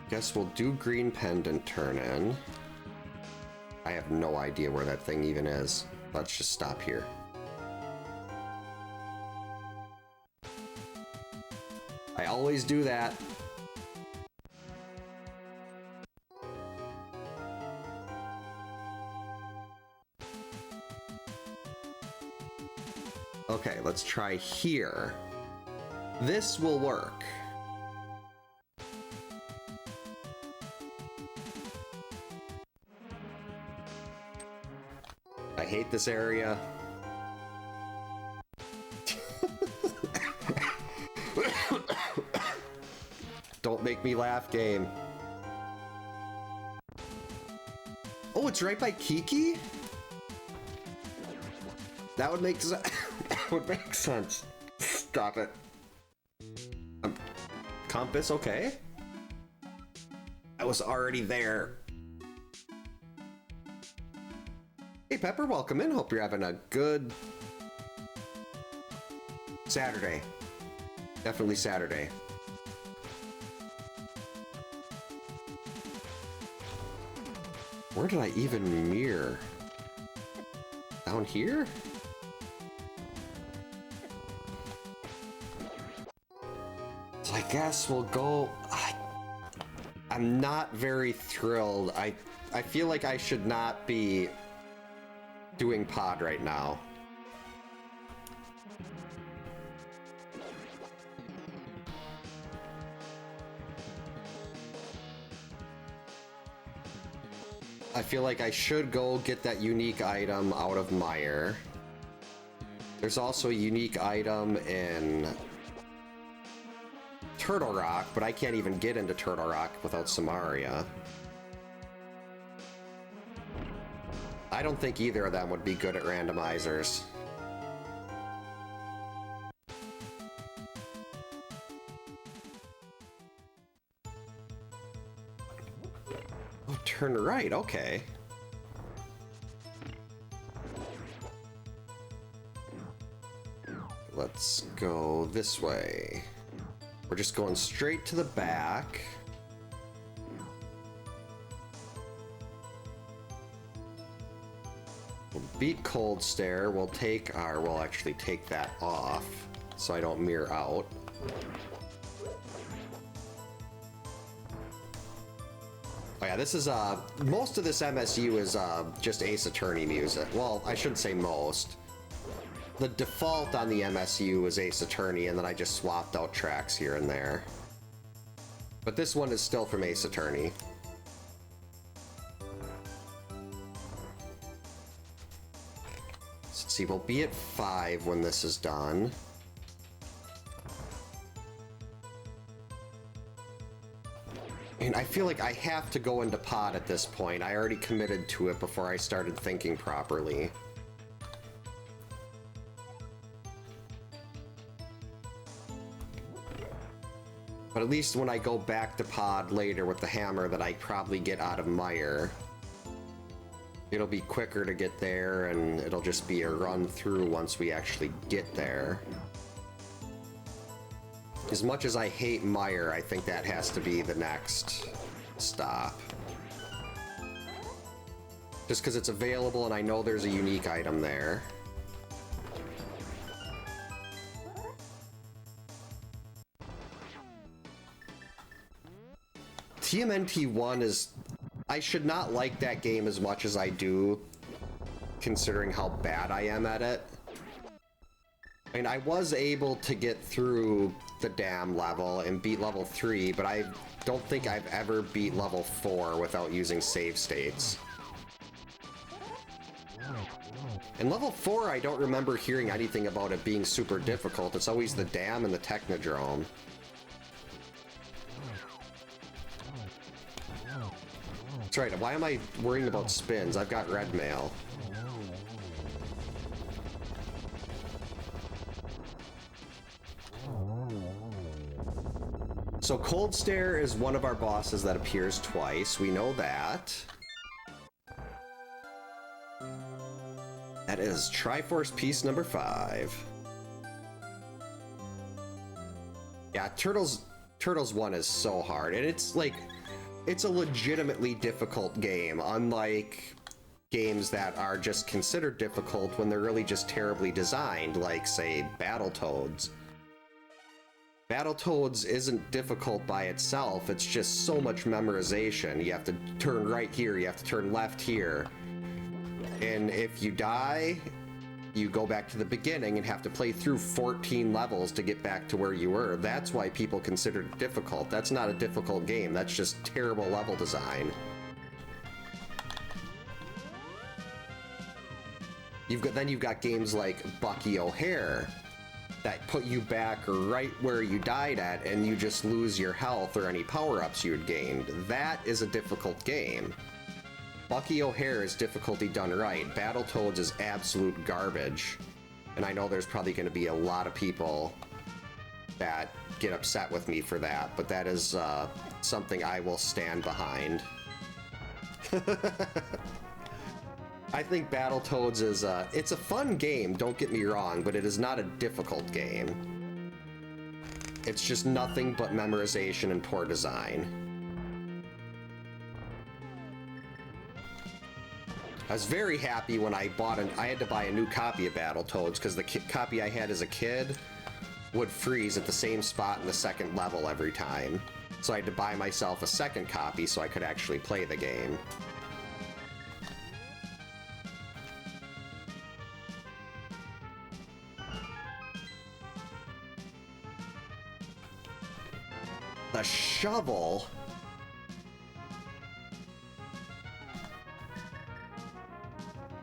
Speaker 1: Guess we'll do green pendant turn in. I have no idea where that thing even is. Let's just stop here. I always do that. Okay, let's try here. This will work. I hate this area. Don't make me laugh, game. Oh, it's right by Kiki? That would make sense. That would make sense. Stop it. Compass, okay. I was already there. Hey Pepper, welcome in. Hope you're having a good Saturday. Definitely Saturday. Where did I even mirror? Down here? So I guess we'll go... I'm not very thrilled. I feel like I should not be doing pod right now. I feel like I should go get that unique item out of Mire. There's also a unique item in Turtle Rock, but I can't even get into Turtle Rock without Samaria. I don't think either of them would be good at randomizers. Oh, turn right, okay. Let's go this way. We're just going straight to the back. We'll beat Cold Stare. We'll actually take that off so I don't mirror out. Oh yeah, this is, most of this MSU is, just Ace Attorney music. Well, I shouldn't say most. The default on the MSU is Ace Attorney, and then I just swapped out tracks here and there. But this one is still from Ace Attorney. Let's see, we'll be at 5 when this is done. And I feel like I have to go into pod at this point. I already committed to it before I started thinking properly. But at least when I go back to pod later with the hammer that I probably get out of Mire, it'll be quicker to get there, and it'll just be a run through once we actually get there. As much as I hate Mire, I think that has to be the next stop. Just because it's available and I know there's a unique item there. TMNT 1 is... I should not like that game as much as I do, considering how bad I am at it. I mean, I was able to get through the dam level and beat level 3, but I don't think I've ever beat level 4 without using save states. And level 4, I don't remember hearing anything about it being super difficult. It's always the dam and the Technodrome. That's right, why am I worrying about spins? I've got red mail. So Cold Stare is one of our bosses that appears twice. We know that. That is Triforce piece number 5. Yeah, Turtles 1 is so hard, and it's like, it's a legitimately difficult game, unlike games that are just considered difficult when they're really just terribly designed, like, say, Battletoads. Battletoads isn't difficult by itself, it's just so much memorization. You have to turn right here, you have to turn left here. And if you die, you go back to the beginning and have to play through 14 levels to get back to where you were. That's why people consider it difficult. That's not a difficult game, that's just terrible level design. Then you've got games like Bucky O'Hare that put you back right where you died at and you just lose your health or any power-ups you had gained. That is a difficult game. Bucky O'Hare is difficulty done right. Battletoads is absolute garbage. And I know there's probably going to be a lot of people that get upset with me for that, but that is something I will stand behind. I think Battletoads is it's a fun game, don't get me wrong, but it is not a difficult game. It's just nothing but memorization and poor design. I was very happy when I had to buy a new copy of Battletoads because the copy I had as a kid would freeze at the same spot in the second level every time. So I had to buy myself a second copy so I could actually play the game. The shovel?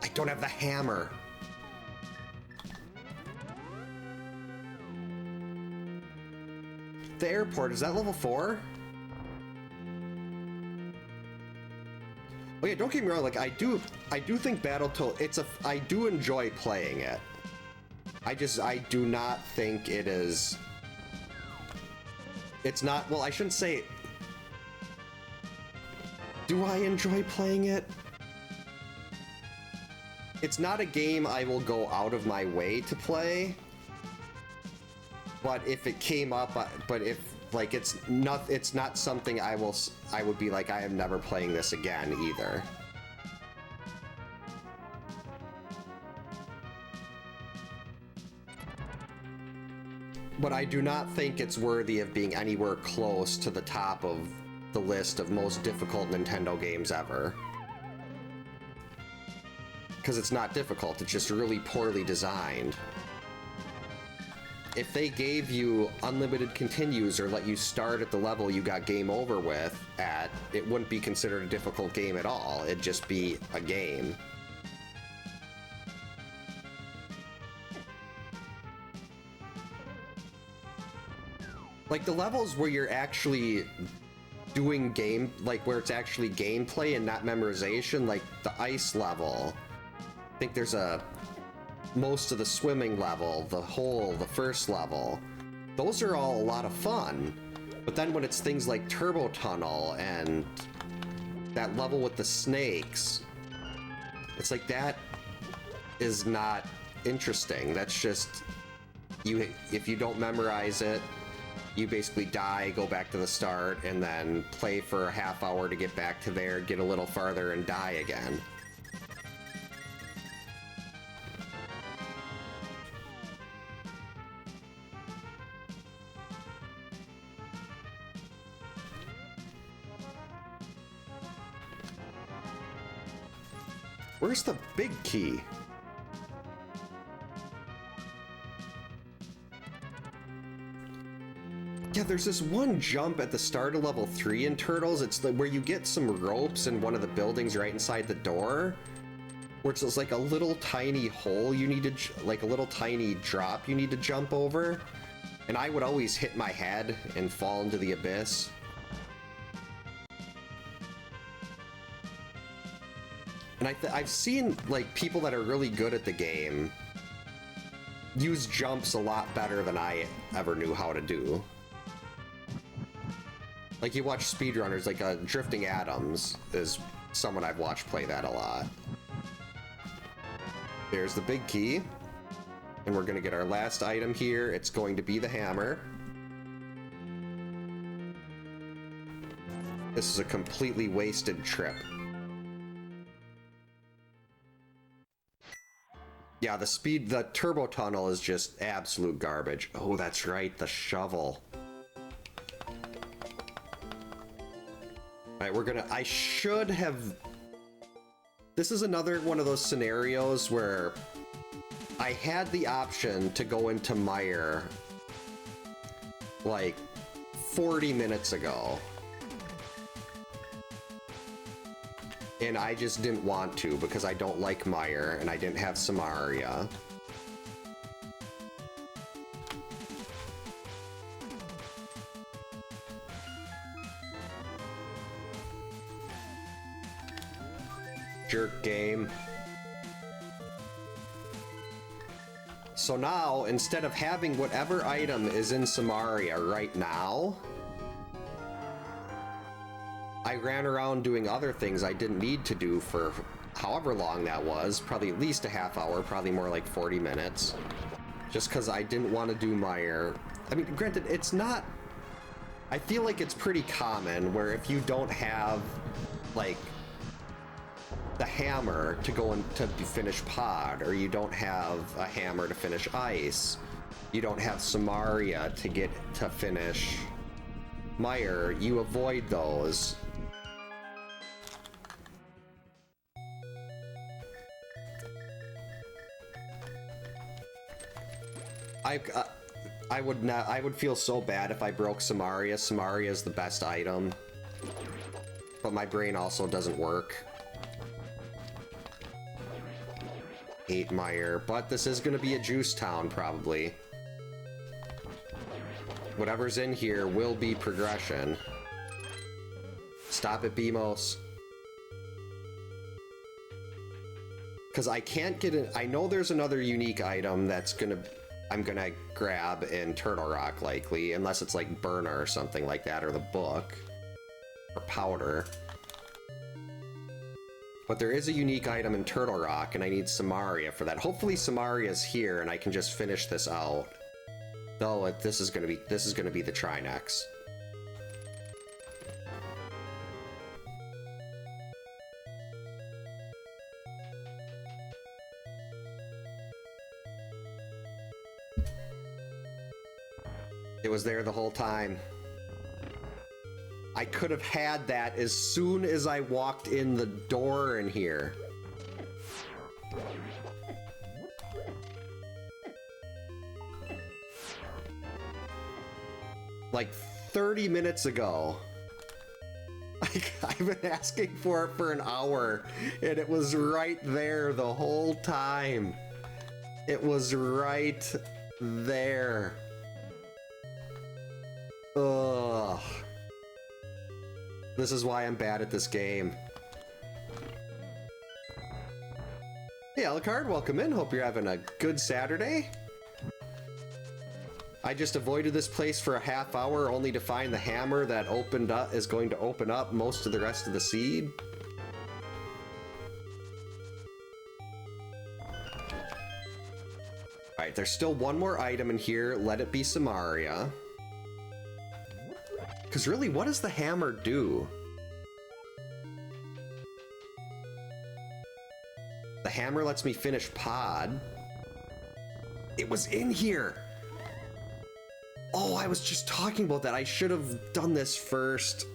Speaker 1: I don't have the hammer. The airport, is that level 4? Oh yeah, don't get me wrong, like I do think Battletoads, I do enjoy playing it. I do not think it is... It's not, well, I shouldn't say... Do I enjoy playing it? It's not a game I will go out of my way to play. But if it came up, but if, like, it's not something I would be like, I am never playing this again either. But I do not think it's worthy of being anywhere close to the top of the list of most difficult Nintendo games ever. Because it's not difficult, it's just really poorly designed. If they gave you unlimited continues or let you start at the level you got game over with at, it wouldn't be considered a difficult game at all. It'd just be a game. Like the levels where you're actually doing game, like where it's actually gameplay and not memorization, like the ice level. I think there's most of the swimming level, the first level. Those are all a lot of fun. But then when it's things like Turbo Tunnel and that level with the snakes, It's like, that is not interesting. That's just, if you don't memorize it, you basically die, go back to the start, and then play for a half hour to get back to there, get a little farther, and die again. Where's the big key? Yeah, there's this one jump at the start of level 3 in Turtles. It's where you get some ropes in one of the buildings right inside the door, where it's like a little tiny hole you need to, like a little tiny drop you need to jump over. And I would always hit my head and fall into the abyss. And I've seen, like, people that are really good at the game use jumps a lot better than I ever knew how to do. Like, you watch speedrunners, like Drifting Adams is someone I've watched play that a lot. There's the big key. And we're gonna get our last item here. It's going to be the hammer. This is a completely wasted trip. Yeah, the turbo tunnel is just absolute garbage. Oh, that's right, the shovel. Alright, I should have... This is another one of those scenarios where I had the option to go into Mire like 40 minutes ago. And I just didn't want to because I don't like Mire and I didn't have Samaria. Jerk game. So now, instead of having whatever item is in Samaria right now, I ran around doing other things I didn't need to do for however long that was, probably at least a half hour, probably more like 40 minutes, just because I didn't want to do Mire. I mean, granted, it's not... I feel like it's pretty common where if you don't have, like, the hammer to go in to finish Pod, or you don't have a hammer to finish Ice, you don't have Samaria to get to finish Mire, you avoid those. I would feel so bad if I broke Samaria. Samaria is the best item, but my brain also doesn't work. 8 Mire, but this is going to be a juice town probably. Whatever's in here will be progression. Stop it, Beamos. Because I can't get it. I know there's another unique item that's I'm gonna grab in Turtle Rock likely, unless it's like Burner or something like that, or the book, or Powder. But there is a unique item in Turtle Rock, and I need Samaria for that. Hopefully Samaria's here, and I can just finish this out. Though this is gonna be the Trinex. It was there the whole time. I could have had that as soon as I walked in the door in here. Like 30 minutes ago. I've been asking for it for an hour, and it was right there the whole time. It was right there. Ugh. This is why I'm bad at this game. Hey, Alucard, welcome in. Hope you're having a good Saturday. I just avoided this place for a half hour only to find the hammer that is going to open up most of the rest of the seed. there's still one more item in here. Let it be Samaria. Because really, what does the hammer do? The hammer lets me finish pod. It was in here! Oh, I was just talking about that. I should have done this first.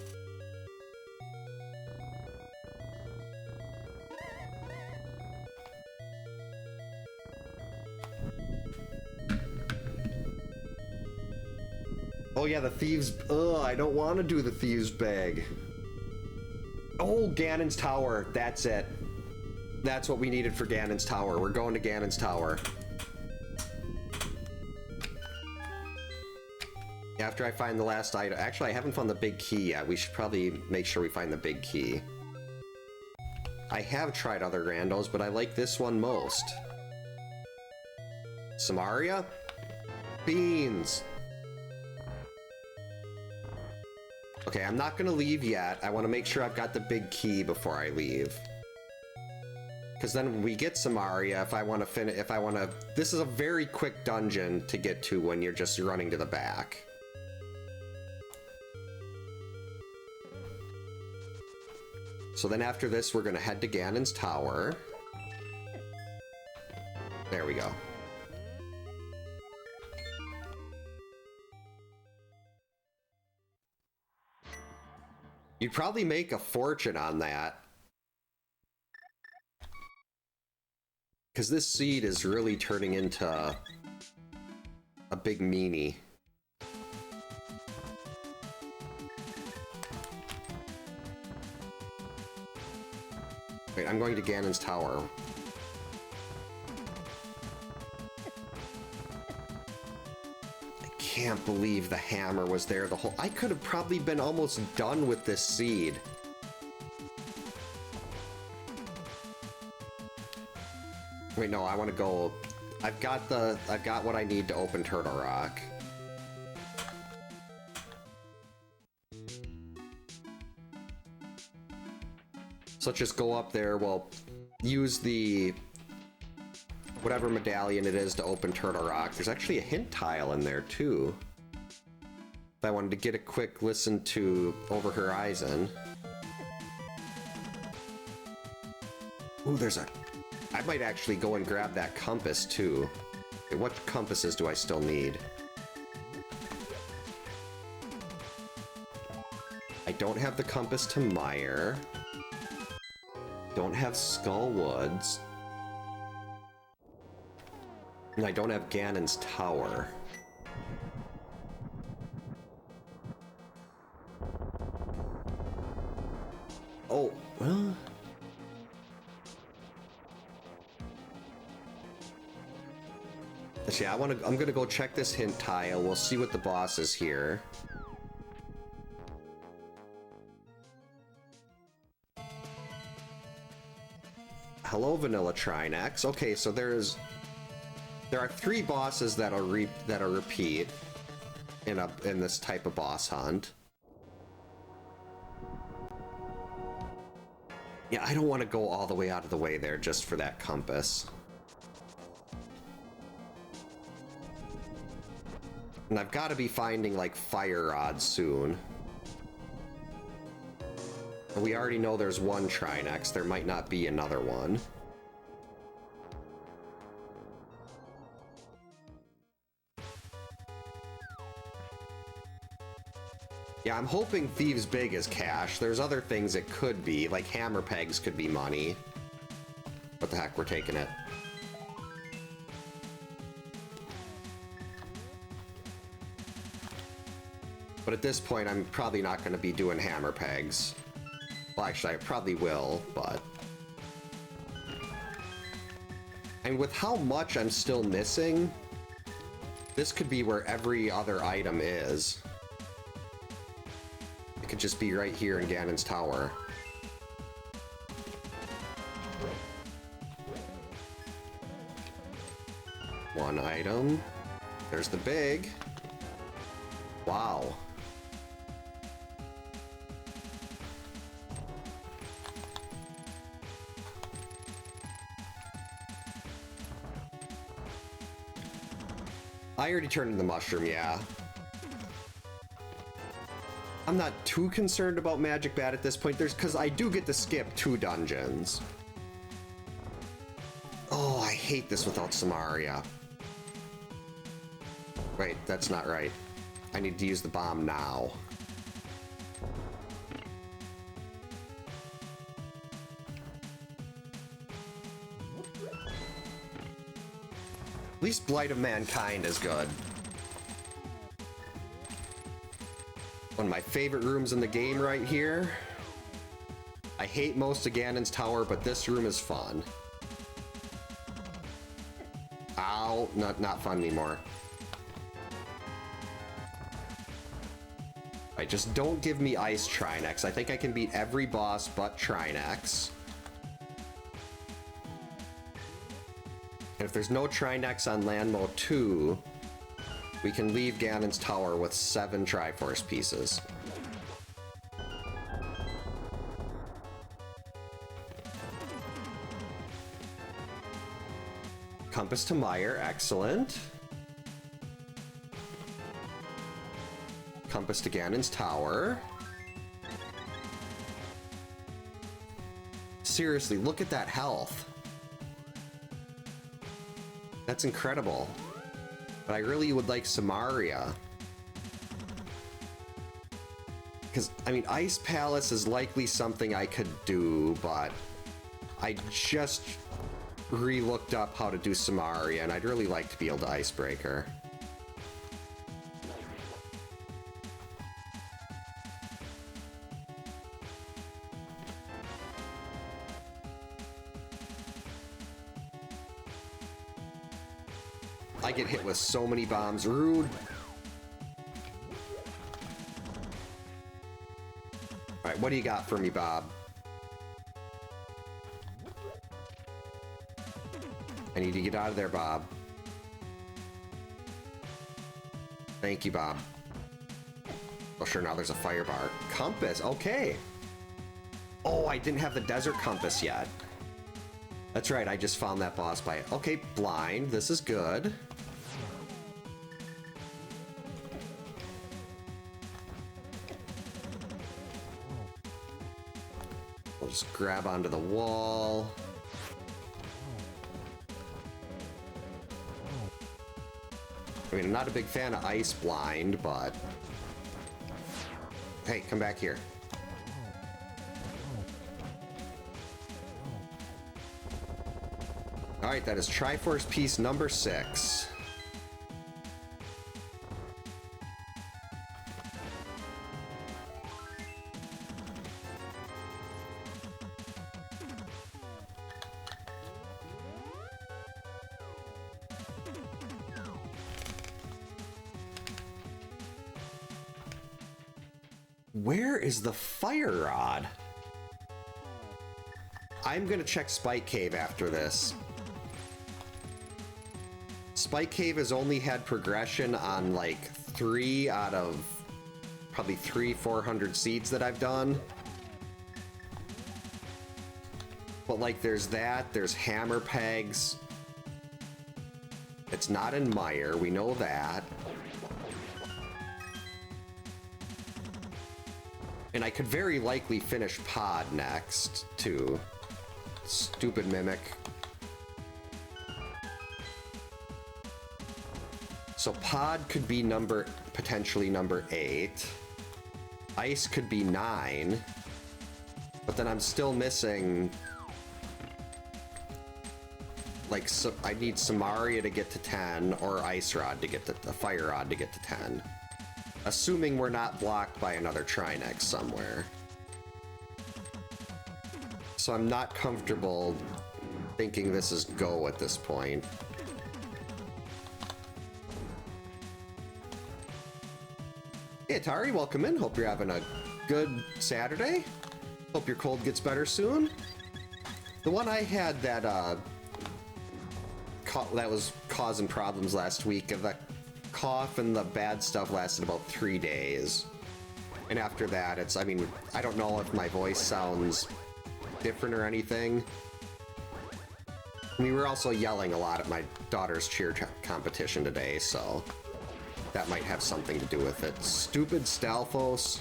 Speaker 1: Oh yeah, the thieves... Ugh, I don't want to do the thieves' bag. Oh, Ganon's Tower. That's it. That's what we needed for Ganon's Tower. We're going to Ganon's Tower. After I find the last item... Actually, I haven't found the big key yet. We should probably make sure we find the big key. I have tried other randos, but I like this one most. Samaria? Beans! Okay, I'm not gonna leave yet. I want to make sure I've got the big key before I leave. Because then when we get Samaria, if I want to finish... This is a very quick dungeon to get to when you're just running to the back. So then after this, we're gonna head to Ganon's Tower. There we go. You'd probably make a fortune on that. Because this seed is really turning into a big meanie. Wait, I'm going to Ganon's Tower. I can't believe the hammer was there the whole... I could have probably been almost done with this seed. Wait, no, I want to go... I've got what I need to open Turtle Rock. So let's just go up there, well, use the... whatever medallion it is to open Turtle Rock. There's actually a hint tile in there, too. If I wanted to get a quick listen to Over Horizon. Ooh, there's a... I might actually go and grab that compass, too. Okay, what compasses do I still need? I don't have the compass to Meyer. Don't have Skullwoods. And I don't have Ganon's Tower. Oh, well... Actually, I'm gonna go check this hint tile. We'll see what the boss is here. Hello, Vanilla Trinex. Okay, so there are 3 bosses that are repeat in this type of boss hunt. Yeah, I don't want to go all the way out of the way there just for that compass. And I've got to be finding, like, fire rods soon. And we already know there's one Trinex. There might not be another one. Yeah, I'm hoping Thieves Big is cash. There's other things it could be, like hammer pegs could be money. What the heck, we're taking it. But at this point, I'm probably not going to be doing hammer pegs. Well, actually, I probably will, but... And with how much I'm still missing, this could be where every other item is. It could just be right here in Ganon's Tower. One item. There's the big. Wow. I already turned into the mushroom, yeah. I'm not too concerned about Magic Bat at this point. Because I do get to skip 2 dungeons. Oh, I hate this without Samaria. Wait, that's not right. I need to use the bomb now. At least Blight of Mankind is good. One of my favorite rooms in the game right here. I hate most of Ganon's Tower, but this room is fun. Ow, not fun anymore. Alright, just don't give me Ice Trinex. I think I can beat every boss but Trinex. And if there's no Trinex on Land Mode 2, we can leave Ganon's Tower with 7 Triforce pieces. Compass to Mire, excellent. Compass to Ganon's Tower. Seriously, look at that health. That's incredible. But I really would like Samaria. Because, I mean, Ice Palace is likely something I could do, but I just re-looked up how to do Samaria, and I'd really like to be able to Icebreaker. I get hit with so many bombs. Rude. Alright, what do you got for me, Bob? I need to get out of there, Bob. Thank you, Bob. Oh, sure, now there's a fire bar. Compass, okay. Oh, I didn't have the desert compass yet. That's right, I just found that boss by it. Okay, blind, this is good. We'll just grab onto the wall. I mean, I'm not a big fan of Ice Blind, but... Hey, come back here. Alright, that is Triforce piece number 6. Where is the fire rod? I'm gonna check Spike Cave after this. Spike Cave has only had progression on like 3 out of probably 400 seeds that I've done. But like there's that, there's hammer pegs. It's not in Mire, we know that. And I could very likely finish Pod next, too. Stupid Mimic. So Pod could be potentially number 8. Ice could be 9. But then I'm still missing... Like, so I need Samaria to get to 10, or Ice Rod to get to... the Fire Rod to get to 10. Assuming we're not blocked by another Trinex somewhere. So I'm not comfortable thinking this is go at this point. Hey Atari, welcome in. Hope you're having a good Saturday. Hope your cold gets better soon. The one I had that that was causing problems last week, the cough and the bad stuff lasted about 3 days. And after that, it's, I mean, I don't know if my voice sounds different or anything. We were also yelling a lot at my daughter's cheer competition today, so that might have something to do with it. Stupid Stalfos.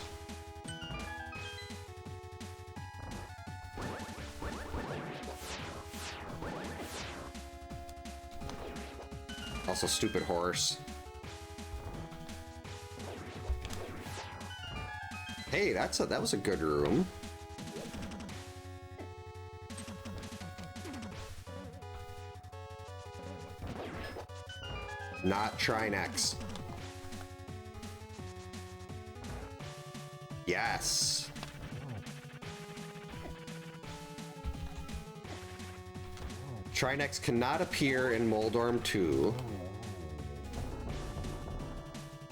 Speaker 1: Also, stupid horse. Hey, that was a good room. Not Trinex. Yes. Trinex cannot appear in Moldorm 2.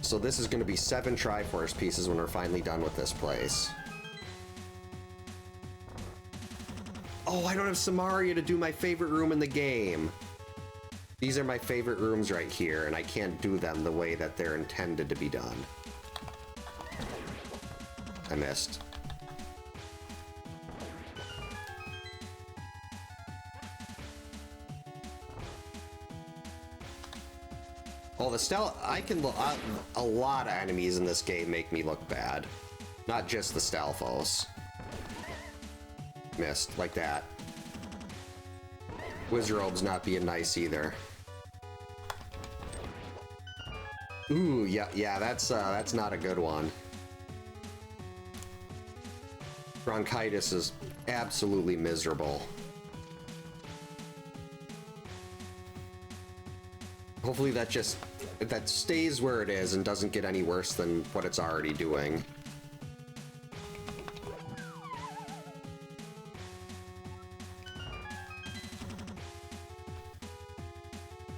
Speaker 1: So this is going to be 7 Triforce pieces when we're finally done with this place. Oh, I don't have Samaria to do my favorite room in the game. These are my favorite rooms right here, and I can't do them the way that they're intended to be done. I missed. Oh, the stealth, I can look, a lot of enemies in this game make me look bad. Not just the Stalfos. Missed, like that. Wizrobe's not being nice either. Ooh, yeah, that's not a good one. Bronchitis is absolutely miserable. Hopefully that stays where it is and doesn't get any worse than what it's already doing.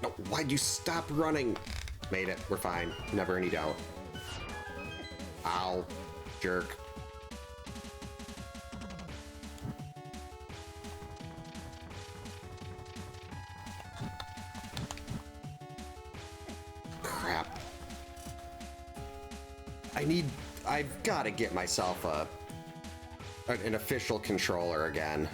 Speaker 1: No, why'd you stop running? Made it. We're fine. Never any doubt. Ow. Jerk. Crap. I've got to get myself an official controller again.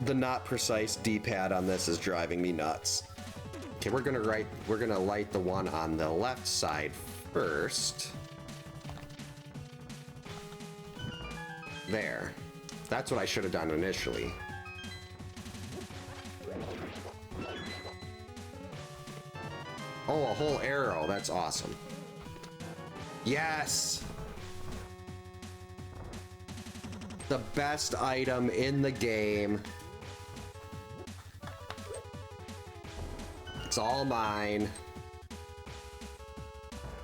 Speaker 1: The not precise D-pad on this is driving me nuts. Okay, we're gonna light the one on the left side first. There. That's what I should have done initially. Oh, a whole arrow. That's awesome. Yes! The best item in the game. It's all mine.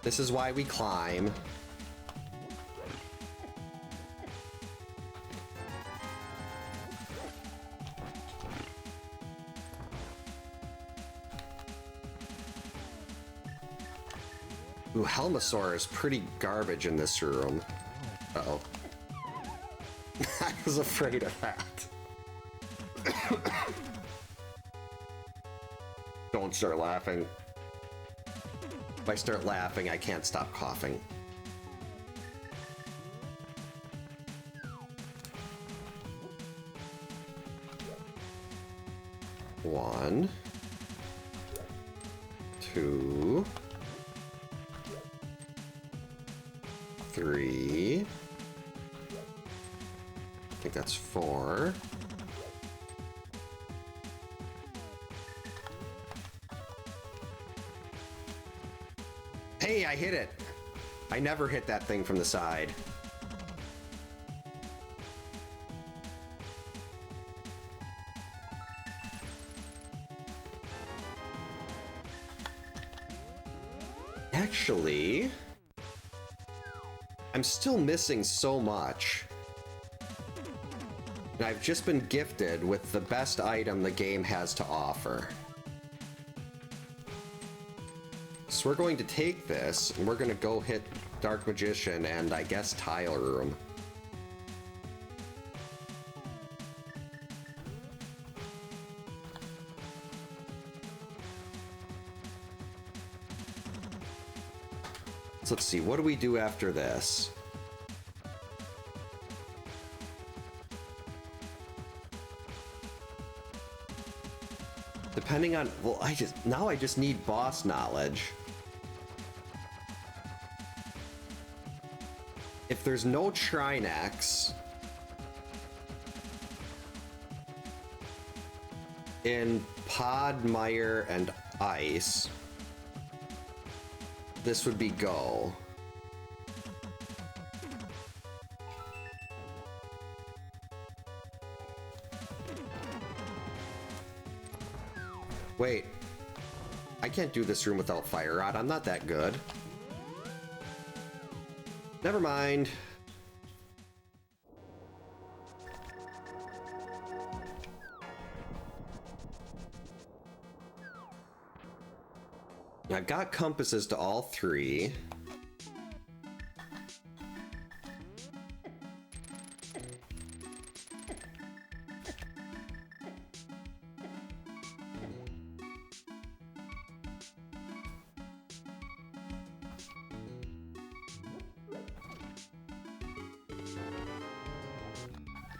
Speaker 1: This is why we climb. Ooh, Helmasaur is pretty garbage in this room. Uh-oh. I was afraid of that. Don't start laughing. If I start laughing, I can't stop coughing. One, two, three. I think that's 4. Hey, I hit it! I never hit that thing from the side. Actually, I'm still missing so much. And I've just been gifted with the best item the game has to offer. So we're going to take this, and we're going to go hit Dark Magician and, I guess, Tile Room. So let's see, what do we do after this? Depending on, well, now I just need boss knowledge. If there's no Trinex in Podmire and Ice, this would be go. Wait, I can't do this room without Fire Rod. I'm not that good. Never mind. I've got compasses to all three.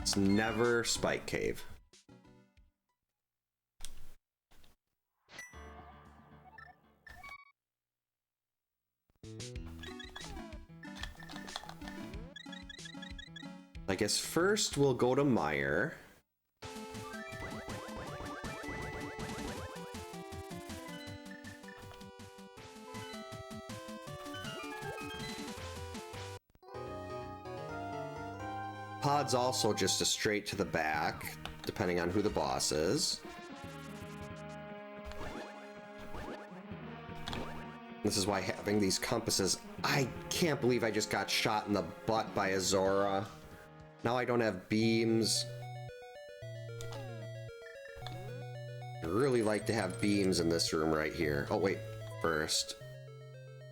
Speaker 1: It's never Spike Cave. I guess first we'll go to Mire. Pod's also just a straight to the back, depending on who the boss is. This is why having these compasses... I can't believe I just got shot in the butt by Azora. Now I don't have beams. I'd really like to have beams in this room right here. Oh wait, first.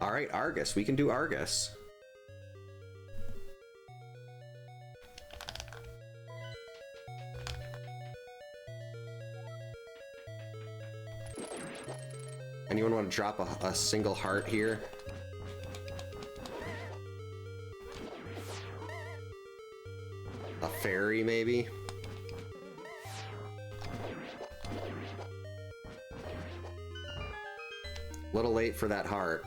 Speaker 1: Alright, Argus. We can do Argus. Anyone want to drop a single heart here? A fairy, maybe? Little late for that heart.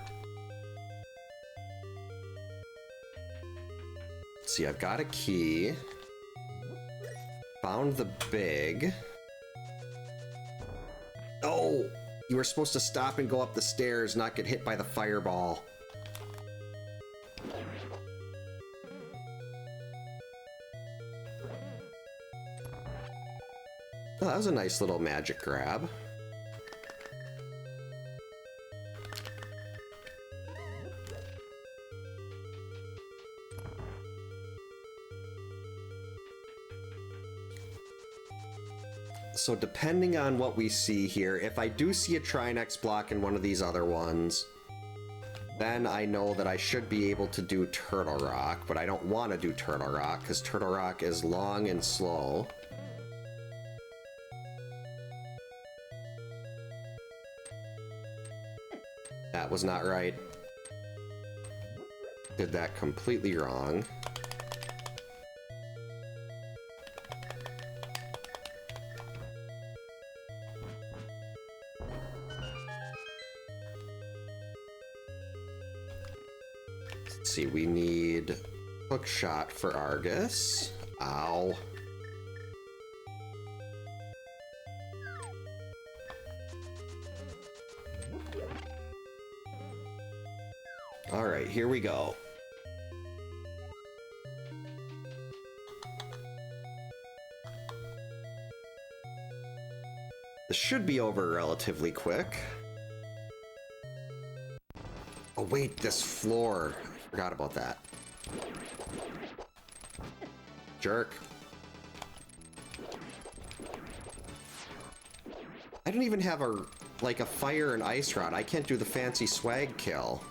Speaker 1: Let's see, I've got a key. Found the big. Oh! You were supposed to stop and go up the stairs, not get hit by the fireball. Oh, that was a nice little magic grab. So depending on what we see here, if I do see a Trinex block in one of these other ones, then I know that I should be able to do Turtle Rock, but I don't want to do Turtle Rock because Turtle Rock is long and slow. That was not right. Did that completely wrong. Let's see, we need hook shot for Argus. Ow. All right, here we go. This should be over relatively quick. Oh wait, this floor. I forgot about that. Jerk. I don't even have a fire and ice rod. I can't do the fancy swag kill.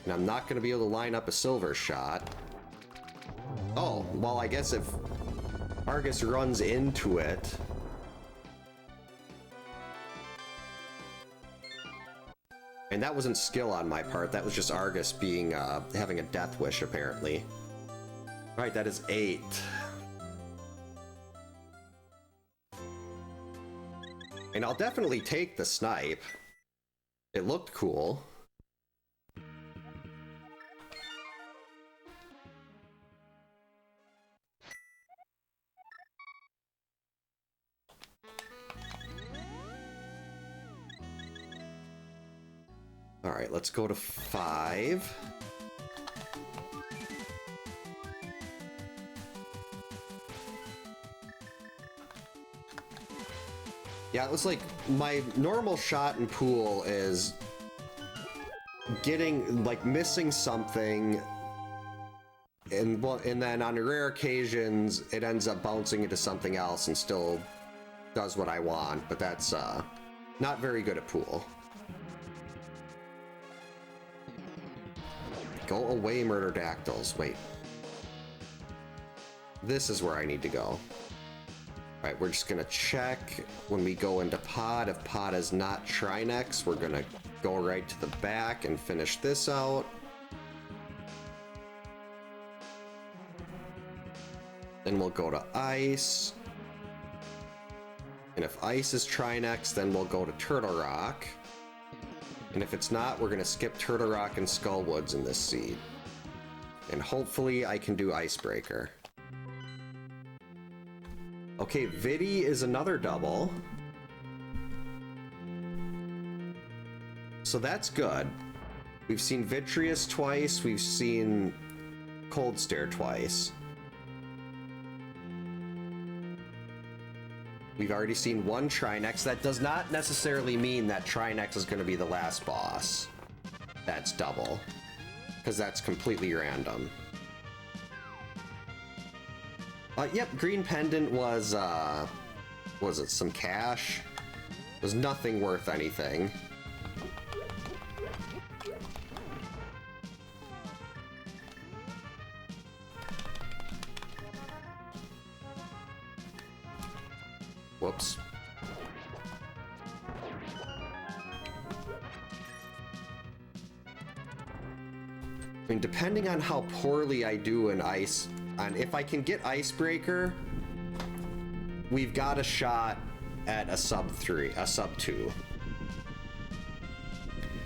Speaker 1: And I'm not going to be able to line up a silver shot. Oh, well, I guess if Argus runs into it... And that wasn't skill on my part, that was just Argus being, having a death wish, apparently. Alright, that is 8. And I'll definitely take the snipe. It looked cool. All right, let's go to 5. Yeah, it was like my normal shot in pool is getting like missing something, and then on rare occasions it ends up bouncing into something else and still does what I want, but that's not very good at pool. Go away, murderdactyls. Wait. This is where I need to go. Alright, we're just gonna check when we go into pod. If pod is not Trinex, we're gonna go right to the back and finish this out. Then we'll go to ice. And if ice is Trinex, then we'll go to Turtle Rock. And if it's not, we're gonna skip Turtle Rock and Skullwoods in this seed. And hopefully I can do Icebreaker. Okay, Vidi is another double. So that's good. We've seen Vitreous twice, we've seen Cold Stare twice. We've already seen one Trinex. That does not necessarily mean that Trinex is going to be the last boss. That's double. Because that's completely random. Yep, Green Pendant was it some cash? It was nothing worth anything. Whoops. I mean, depending on how poorly I do in ice, and if I can get Icebreaker, we've got a shot at a sub 2.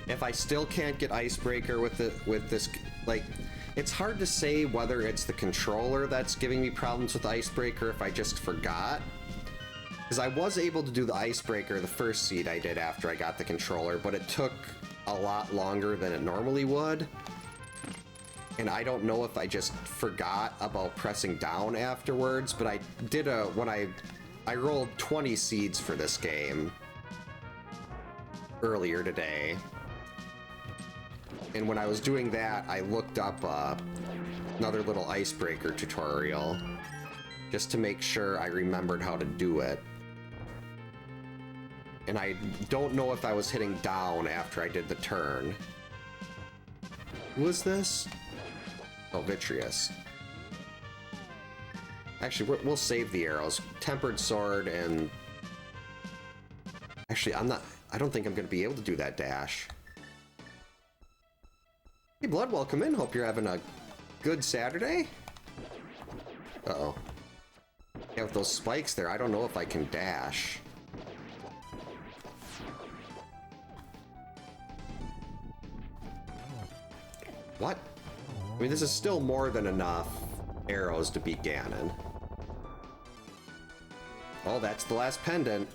Speaker 1: If I still can't get Icebreaker with this, like, it's hard to say whether it's the controller that's giving me problems with Icebreaker if I just forgot. Because I was able to do the Icebreaker the first seed I did after I got the controller, but it took a lot longer than it normally would. And I don't know if I just forgot about pressing down afterwards, but I did when I rolled 20 seeds for this game earlier today. And when I was doing that, I looked up another little Icebreaker tutorial just to make sure I remembered how to do it. And I don't know if I was hitting down after I did the turn. Who was this? Oh, Vitreous. Actually, we'll save the arrows. Tempered Sword and... Actually, I don't think I'm going to be able to do that dash. Hey, Blood, welcome in. Hope you're having a good Saturday. Uh-oh. Yeah, with those spikes there, I don't know if I can dash. What? I mean, this is still more than enough arrows to beat Ganon. Oh, that's the last pendant.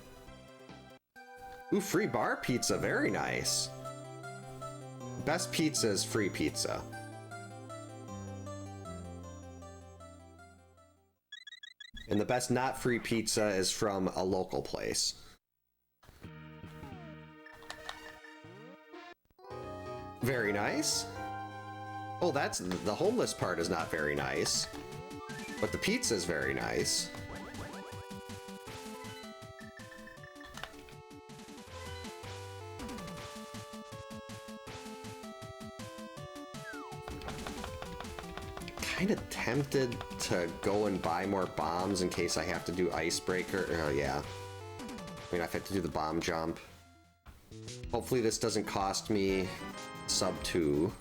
Speaker 1: Ooh, free bar pizza. Very nice. Best pizza is free pizza. And the best not free pizza is from a local place. Very nice. Oh, that's the homeless part is not very nice, but the pizza is very nice. Kind of tempted to go and buy more bombs in case I have to do Icebreaker. Oh yeah. I mean, I have to do the bomb jump. Hopefully this doesn't cost me sub 2.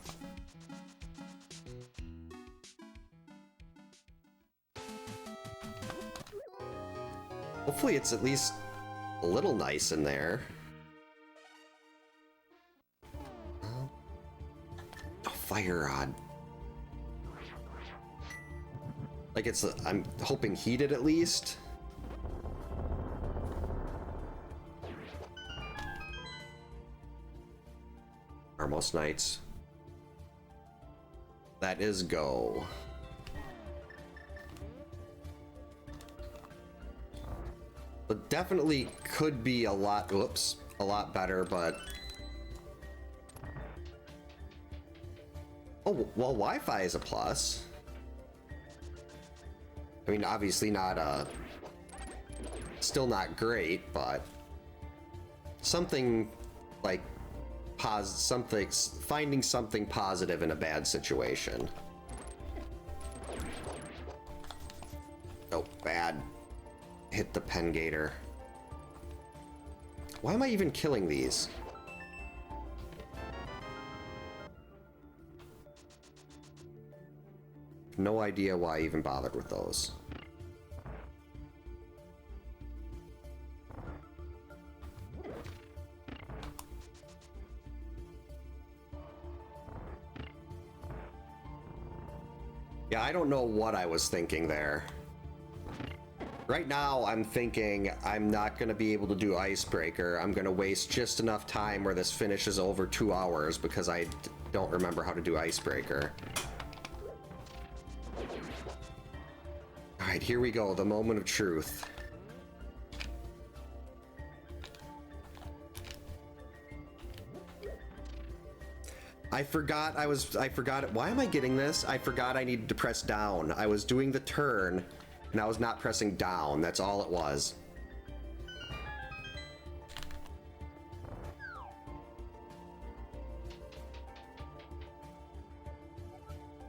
Speaker 1: Hopefully it's at least a little nice in there. Oh, fire rod. Like it's, I'm hoping heated at least. Armos Knights. That is go. But definitely could be a lot, whoops, a lot better, but... Oh, well, Wi-Fi is a plus. I mean, obviously not, still not great, but something like finding something positive in a bad situation. Oh, bad. Hit the pen gator. Why am I even killing these? No idea why I even bothered with those. Yeah, I don't know what I was thinking there. Right now, I'm thinking I'm not going to be able to do Icebreaker. I'm going to waste just enough time where this finishes over 2 hours because I don't remember how to do Icebreaker. Alright, here we go, the moment of truth. I forgot it. Why am I getting this? I forgot I needed to press down. I was doing the turn, and I was not pressing down. That's all it was.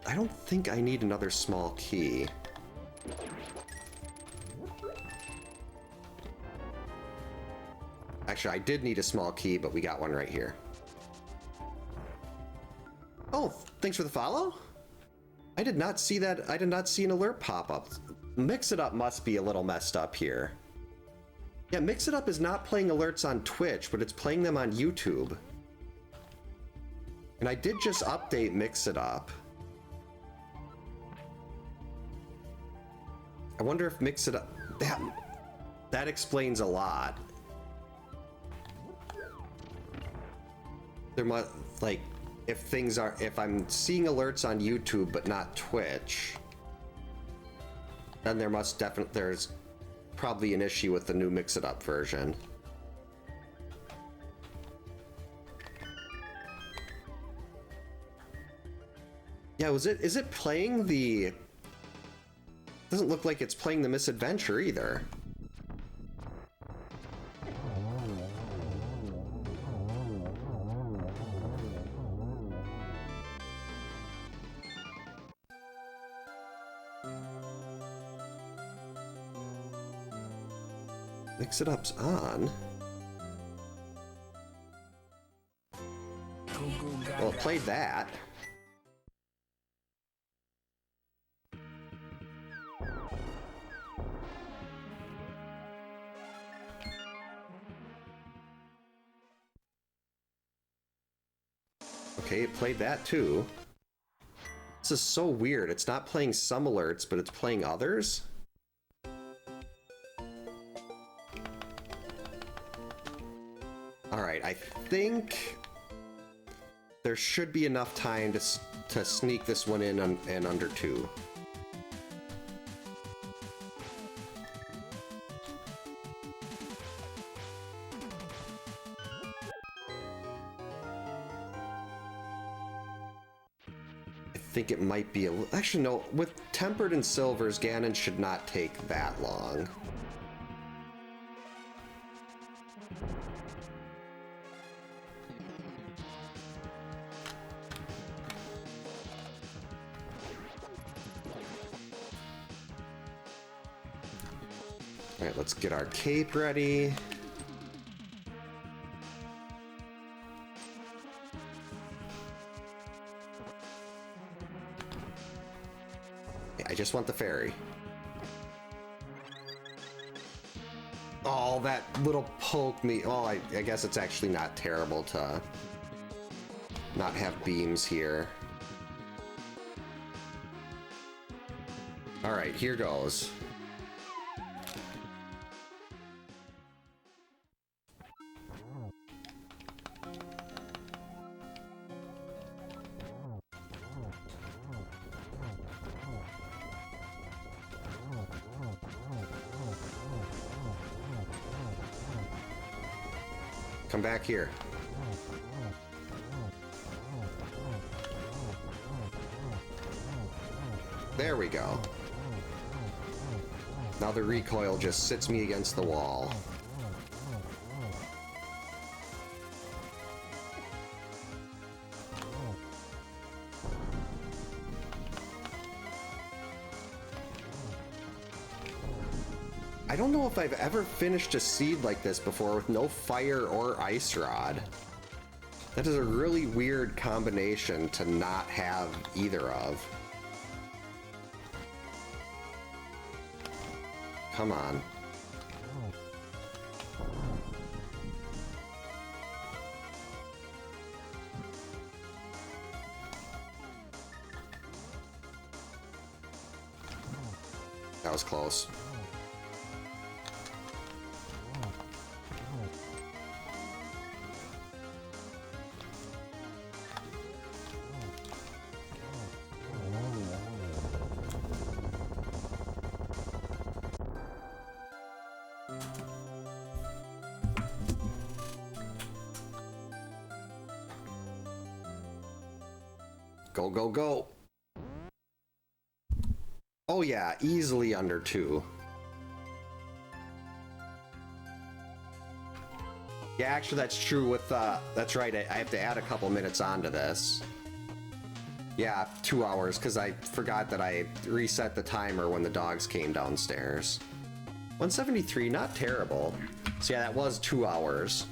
Speaker 1: I don't think I need another small key. Actually, I did need a small key, but we got one right here. Oh, thanks for the follow? I did not see that. I did not see an alert pop up. Mix It Up must be a little messed up here. Yeah, Mix It Up is not playing alerts on Twitch, but it's playing them on YouTube. And I did just update Mix It Up. I wonder if Mix It Up... That explains a lot. There must, like... If I'm seeing alerts on YouTube but not Twitch, then there's probably an issue with the new Mix It Up version. Yeah, is it playing the... Doesn't look like it's playing the Misadventure either. Mix It Up's on. Well, it played that. Okay, it played that too. This is so weird. It's not playing some alerts, but it's playing others. Alright, I think there should be enough time to sneak this one in under 2. I think it might be actually, no, with Tempered and Silvers, Ganon should not take that long. Alright, let's get our cape ready. I just want the fairy. Oh, that little poke me. Well, I guess it's actually not terrible to not have beams here. All right, here goes. Come back here. There we go. Now the recoil just sits me against the wall. I don't know if I've ever finished a seed like this before with no fire or ice rod. That is a really weird combination to not have either of. Come on. That was close. Go, go, go. Oh yeah, easily under 2. Yeah, actually that's true with, that's right, I have to add a couple minutes onto this. Yeah, 2 hours, because I forgot that I reset the timer when the dogs came downstairs. 173, not terrible. So yeah, that was 2 hours.